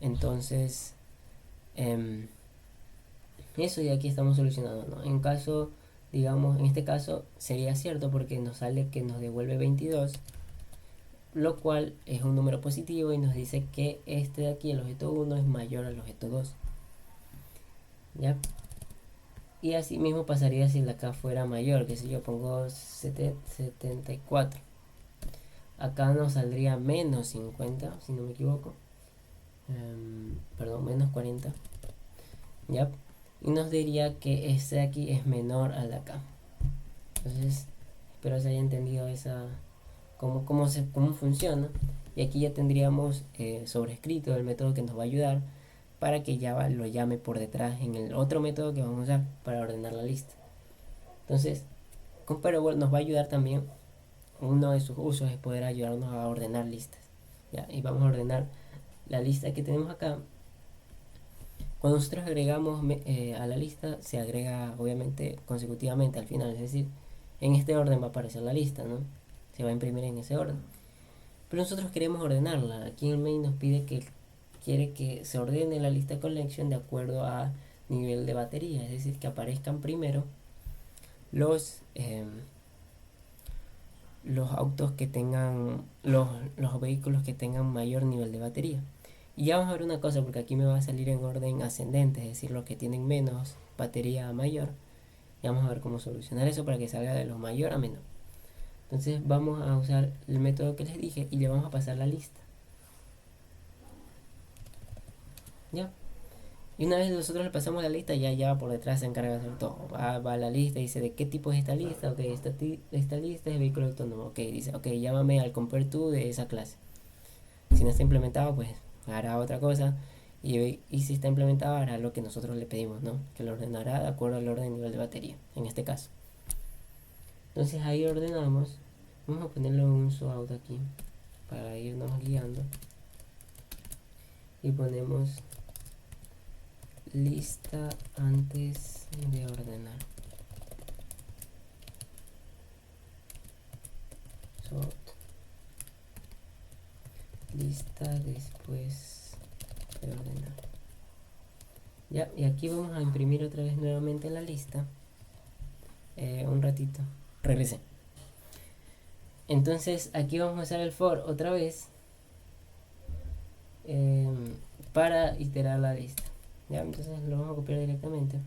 Entonces, eh, eso y aquí estamos solucionando, ¿no? En caso, digamos, en este caso sería cierto porque nos sale que nos devuelve 22, lo cual es un número positivo y nos dice que este de aquí, el objeto 1, es mayor al objeto 2. ¿Ya? Y así mismo pasaría si el de acá fuera mayor, que si yo pongo 74. Acá nos saldría menos 50, si no me equivoco. Perdón, menos 40. ¿Ya? Y nos diría que este de aquí es menor al de acá. Entonces, espero se haya entendido cómo funciona. Y aquí ya tendríamos sobrescrito el método que nos va a ayudar para que Java lo llame por detrás en el otro método que vamos a usar para ordenar la lista. Entonces, Comparable nos va a ayudar también. Uno de sus usos es poder ayudarnos a ordenar listas. ¿Ya? Y vamos a ordenar la lista que tenemos acá. Cuando nosotros agregamos a la lista, se agrega obviamente consecutivamente al final, es decir, en este orden va a aparecer la lista, ¿no? Se va a imprimir en ese orden. Pero nosotros queremos ordenarla. Aquí en el main nos pide que quiere que se ordene la lista collection de acuerdo a nivel de batería, es decir, que aparezcan primero los autos que tengan, los vehículos que tengan mayor nivel de batería. Y ya vamos a ver una cosa, porque aquí me va a salir en orden ascendente, es decir, los que tienen menos batería a mayor. Y vamos a ver cómo solucionar eso para que salga de lo mayor a menor. Entonces vamos a usar el método que les dije y le vamos a pasar la lista. ¿Ya? Y una vez nosotros le pasamos la lista, ya por detrás se encarga de hacer todo. Va a la lista y dice de qué tipo es esta lista. Ok, esta lista es vehículo autónomo. Ok, dice, ok, llámame al compare to de esa clase. Si no está implementado, pues hará otra cosa. Y si está implementado, hará lo que nosotros le pedimos, ¿no? Que lo ordenará de acuerdo al orden de nivel de batería, en este caso. Entonces ahí ordenamos. Vamos a ponerlo en un auto aquí para irnos guiando. Y ponemos lista antes de ordenar. Sort. Lista después de ordenar. Ya, y aquí vamos a imprimir otra vez nuevamente la lista. Un ratito. Regresé. Entonces aquí vamos a usar el for otra vez para iterar la lista. Ya, entonces lo vamos a copiar directamente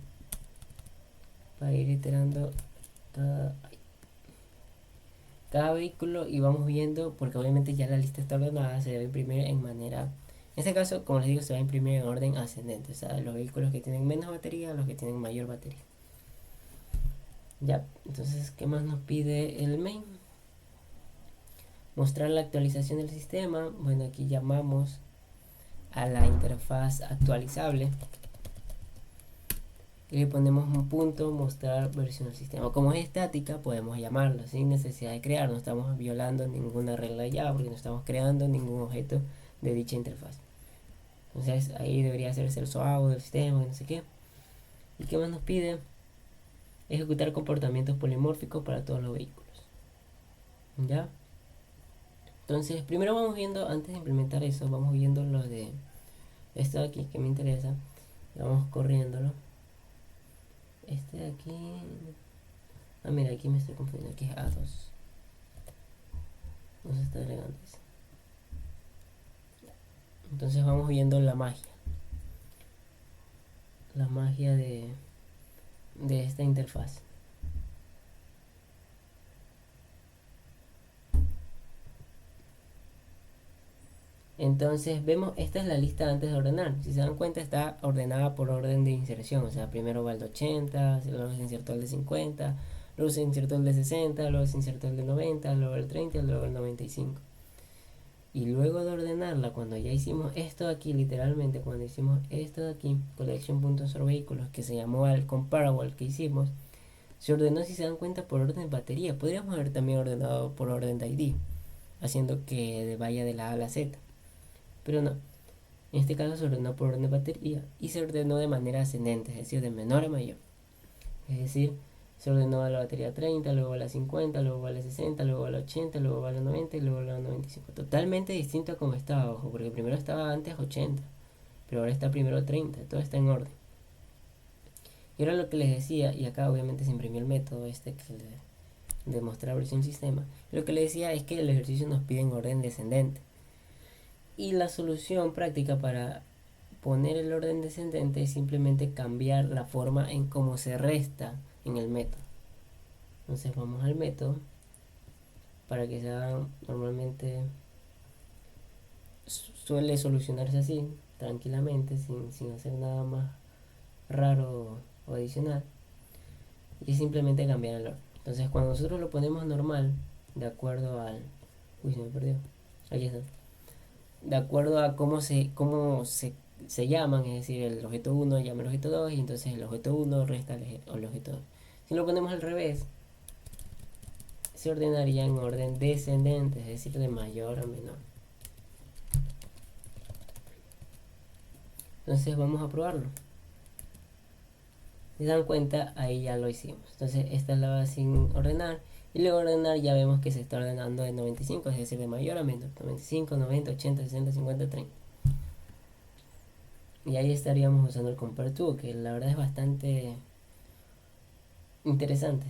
para ir iterando cada vehículo y vamos viendo, porque obviamente ya la lista está ordenada, se debe imprimir en manera, en este caso, como les digo, se va a imprimir en orden ascendente, o sea, los vehículos que tienen menos batería, los que tienen mayor batería. Ya, entonces, ¿qué más nos pide el main? Mostrar la actualización del sistema. Bueno, aquí llamamos a la interfaz actualizable y le ponemos un punto, mostrar versión del sistema. Como es estática, podemos llamarlo sin necesidad de crear, no estamos violando ninguna regla ya, porque no estamos creando ningún objeto de dicha interfaz. Entonces ahí debería hacerse el SOAU del sistema, no sé qué. ¿Y qué más nos pide? Ejecutar comportamientos polimórficos para todos los vehículos. ¿Ya? Entonces, primero vamos viendo, antes de implementar eso, vamos viendo lo de esto de aquí que me interesa. Vamos corriéndolo. Este de aquí. Ah, mira, aquí me estoy confundiendo. Aquí es A2. No se está agregando eso. Entonces vamos viendo la magia. La magia de esta interfaz. Entonces vemos, esta es la lista antes de ordenar. Si se dan cuenta, está ordenada por orden de inserción. O sea, primero va el de 80, luego se insertó el de 50, luego se insertó el de 60, luego se insertó el de 90, luego el 30 y luego el 95. Y luego de ordenarla, cuando ya hicimos esto de aquí, literalmente cuando hicimos esto de aquí, collection.sorvehículos, que se llamó al comparable que hicimos, se ordenó, si se dan cuenta, por orden de batería. Podríamos haber también ordenado por orden de ID, haciendo que vaya de la A a la Z. Pero no, en este caso se ordenó por orden de batería y se ordenó de manera ascendente, es decir, de menor a mayor. Es decir, se ordenó a la batería 30, luego a la 50, luego a la 60, luego a la 80, luego a la 90 y luego a la 95. Totalmente distinto a como estaba, ojo, porque primero estaba antes 80, pero ahora está primero 30, todo está en orden. Y ahora lo que les decía, y acá obviamente se imprimió el método este que de mostrar versión sistema, lo que les decía es que el ejercicio nos pide en orden descendente. Y la solución práctica para poner el orden descendente es simplemente cambiar la forma en cómo se resta en el método. Entonces vamos al método para que se haga normalmente, suele solucionarse así, tranquilamente, sin hacer nada más raro o adicional. Y simplemente cambiar el orden. Entonces cuando nosotros lo ponemos normal, de acuerdo al... Uy, se me perdió. Aquí está. De acuerdo a cómo se llaman, es decir, el objeto 1 llama el objeto 2 y entonces el objeto 1 resta el objeto 2. Si lo ponemos al revés, se ordenaría en orden descendente, es decir, de mayor a menor. Entonces vamos a probarlo. Si se dan cuenta, ahí ya lo hicimos. Entonces esta es la va sin ordenar. Y luego ordenar ya vemos que se está ordenando de 95, es decir, de mayor a menor. 95, 90, 80, 60, 50, 30. Y ahí estaríamos usando el compare to, que la verdad es bastante interesante.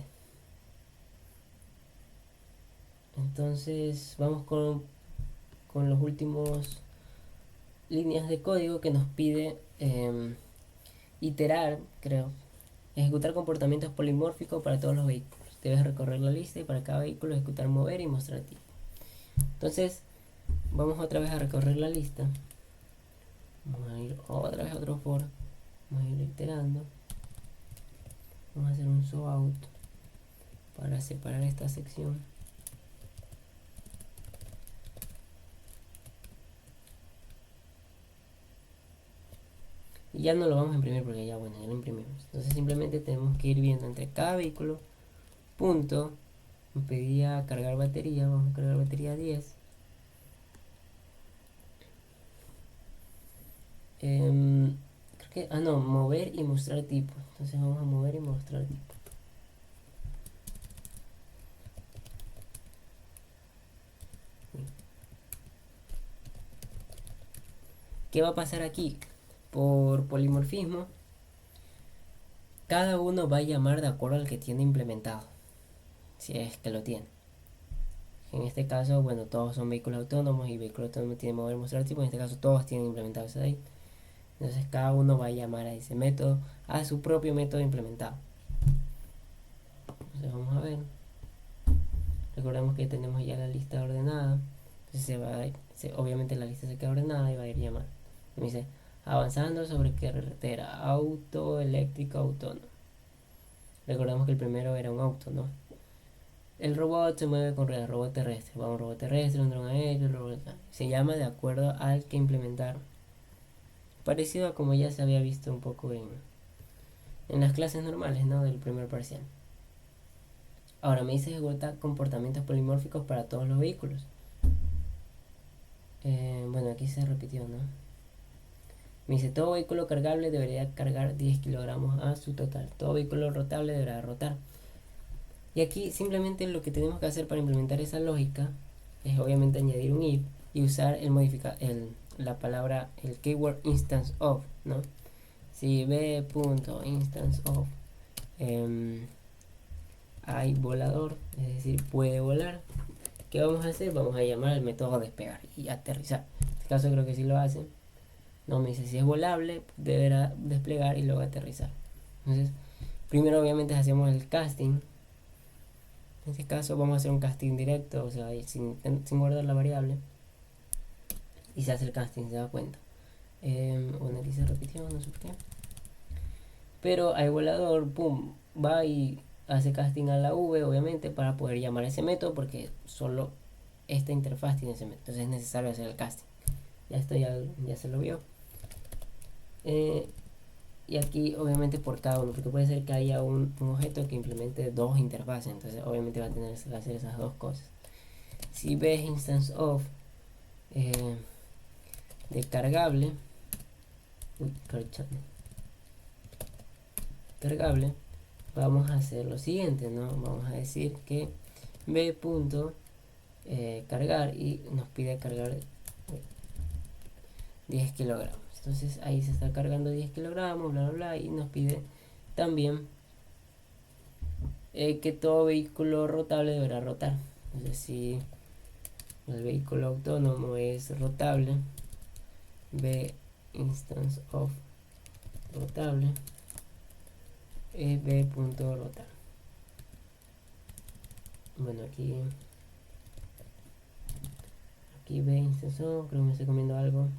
Entonces vamos con los últimos líneas de código que nos pide iterar, creo. Ejecutar comportamientos polimórficos para todos los vehículos. Debes recorrer la lista y para cada vehículo ejecutar mover y mostrar tipo. Entonces vamos otra vez a recorrer la lista. Vamos a ir otra vez a otro for. Vamos a ir iterando. Vamos a hacer un so out para separar esta sección. Y ya no lo vamos a imprimir porque ya bueno, ya lo imprimimos. Entonces simplemente tenemos que ir viendo entre cada vehículo. Punto. Me pedía cargar batería. Vamos a cargar batería 10. Creo que... Ah, no. Mover y mostrar tipo. Entonces vamos a mover y mostrar tipo. ¿Qué va a pasar aquí? Por polimorfismo, cada uno va a llamar de acuerdo al que tiene implementado. Si es que lo tiene. En este caso, bueno, todos son vehículos autónomos y vehículo autónomo tiene mover y mostrar tipo. En este caso todos tienen implementado eso de ahí. Entonces cada uno va a llamar a ese método, a su propio método implementado. Entonces vamos a ver. Recordemos que tenemos ya la lista ordenada. Entonces obviamente la lista se queda ordenada y va a ir llamando. Me dice, avanzando sobre carretera, auto eléctrico autónomo. Recordemos que el primero era un auto, ¿no? El robot se mueve con ruedas, robot terrestre. Va un robot terrestre, un dron aéreo, se llama de acuerdo al que implementaron. Parecido a como ya se había visto un poco en las clases normales, ¿no? Del primer parcial. Ahora me dice ejecutar comportamientos polimórficos para todos los vehículos. Bueno, aquí se repitió, ¿no? Me dice, todo vehículo cargable debería cargar 10 kilogramos a su total. Todo vehículo rotable deberá rotar. Y aquí simplemente lo que tenemos que hacer para implementar esa lógica es obviamente añadir un if y usar la palabra, el keyword instance of, ¿no? Si b.instance of hay volador, es decir, puede volar, ¿qué vamos a hacer? Vamos a llamar al método despegar y aterrizar. En este caso creo que sí lo hace. No, me dice si es volable, deberá desplegar y luego aterrizar. Entonces, primero obviamente hacemos el casting. En este caso vamos a hacer un casting directo, o sea, sin guardar la variable. Y se hace el casting, se da cuenta. Bueno, aquí se repitió, no sé por qué. Pero al volador, pum, va y hace casting a la V, obviamente, para poder llamar a ese método, porque solo esta interfaz tiene ese método. Entonces es necesario hacer el casting. Ya esto ya se lo vio. Y aquí obviamente por cada uno, porque puede ser que haya un objeto que implemente dos interfaces, entonces obviamente va a tener que hacer esas dos cosas. Si ves instance of de cargable, cargable, vamos a hacer lo siguiente, ¿no? Vamos a decir que b punto cargar y nos pide cargar 10 kilogramos. Entonces ahí se está cargando 10 kilogramos, bla bla bla, y nos pide también que todo vehículo rotable deberá rotar. Entonces si el vehículo autónomo es rotable, b instance of rotable es b.rotar. Bueno, aquí b instance of, creo que me estoy comiendo algo.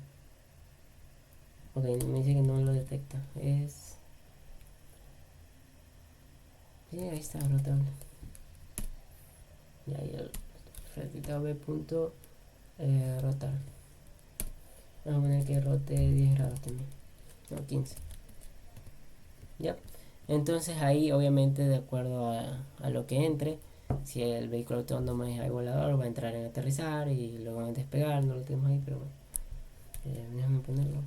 Ok, me dice que no lo detecta. Sí, ahí está, rotable. Ya, el certificado b punto rotar. Vamos a poner que rote 10 grados también. No, 15. Ya. Entonces ahí obviamente de acuerdo a lo que entre, si el vehículo autónomo es algo volador, va a entrar en aterrizar y luego va a despegar, no lo tenemos ahí, pero bueno. Déjame ponerlo.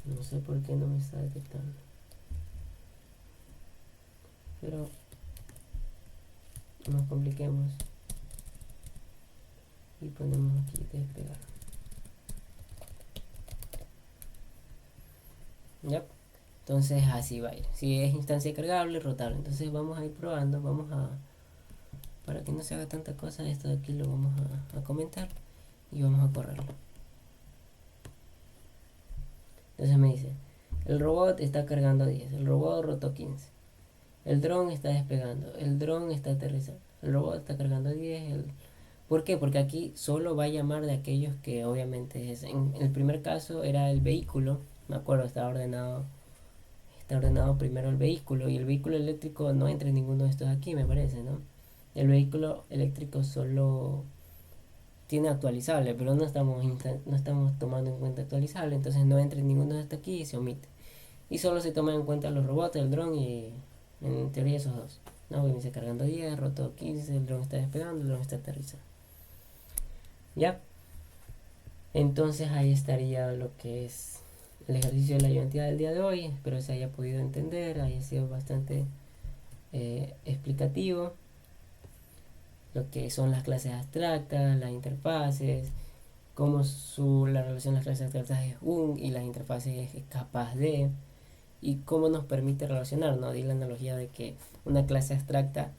No sé por qué no me está detectando. Pero no nos compliquemos y ponemos aquí despegar. ¿Ya? Entonces así va a ir. Si es instancia cargable, rotable. Entonces vamos a ir probando, para que no se haga tanta cosa, esto de aquí lo vamos a comentar y vamos a correrlo. Entonces me dice, el robot está cargando 10, el robot rotó 15, el dron está despegando, el dron está aterrizando, el robot está cargando 10. ¿Por qué? Porque aquí solo va a llamar de aquellos que obviamente es. En el primer caso era el vehículo, me acuerdo, está ordenado primero el vehículo, y el vehículo eléctrico no entra en ninguno de estos aquí, me parece, ¿no? El vehículo eléctrico solo tiene actualizable, pero no estamos tomando en cuenta actualizable, entonces no entra en ninguno de estos aquí y se omite. Y solo se toman en cuenta los robots, el dron y en teoría esos dos. No, me dice cargando 10, roto 15, el dron está despegando, el dron está aterrizando. ¿Ya? Entonces ahí estaría lo que es el ejercicio de la identidad del día de hoy. Espero se haya podido entender, haya sido bastante explicativo. Lo que son las clases abstractas, las interfaces, cómo la relación de las clases abstractas es un y las interfaces es capaz de, y cómo nos permite relacionar, ¿no? Di la analogía de que una clase abstracta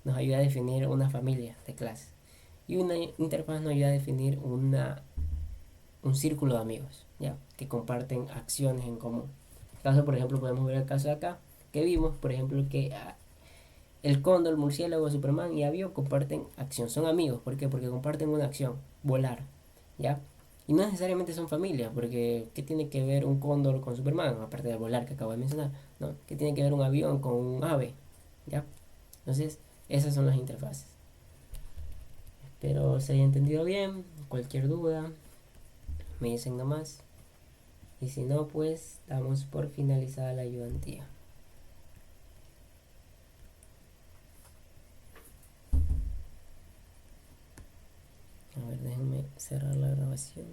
nos ayuda a definir una familia de clases y una interfaz nos ayuda a definir un círculo de amigos, ¿ya? Que comparten acciones en común. En caso, por ejemplo, podemos ver el caso de acá, que vimos, por ejemplo, que el cóndor, el murciélago, Superman y Avio comparten acción, son amigos. ¿Por qué? Porque comparten una acción, volar, ¿ya? Y no necesariamente son familia, porque ¿qué tiene que ver un cóndor con Superman? Aparte de volar que acabo de mencionar, ¿no? ¿Qué tiene que ver un avión con un ave? ¿Ya? Entonces, esas son las interfaces. Espero se haya entendido bien. Cualquier duda, me dicen nomás. Y si no, pues damos por finalizada la ayudantía. A ver, déjenme cerrar la grabación.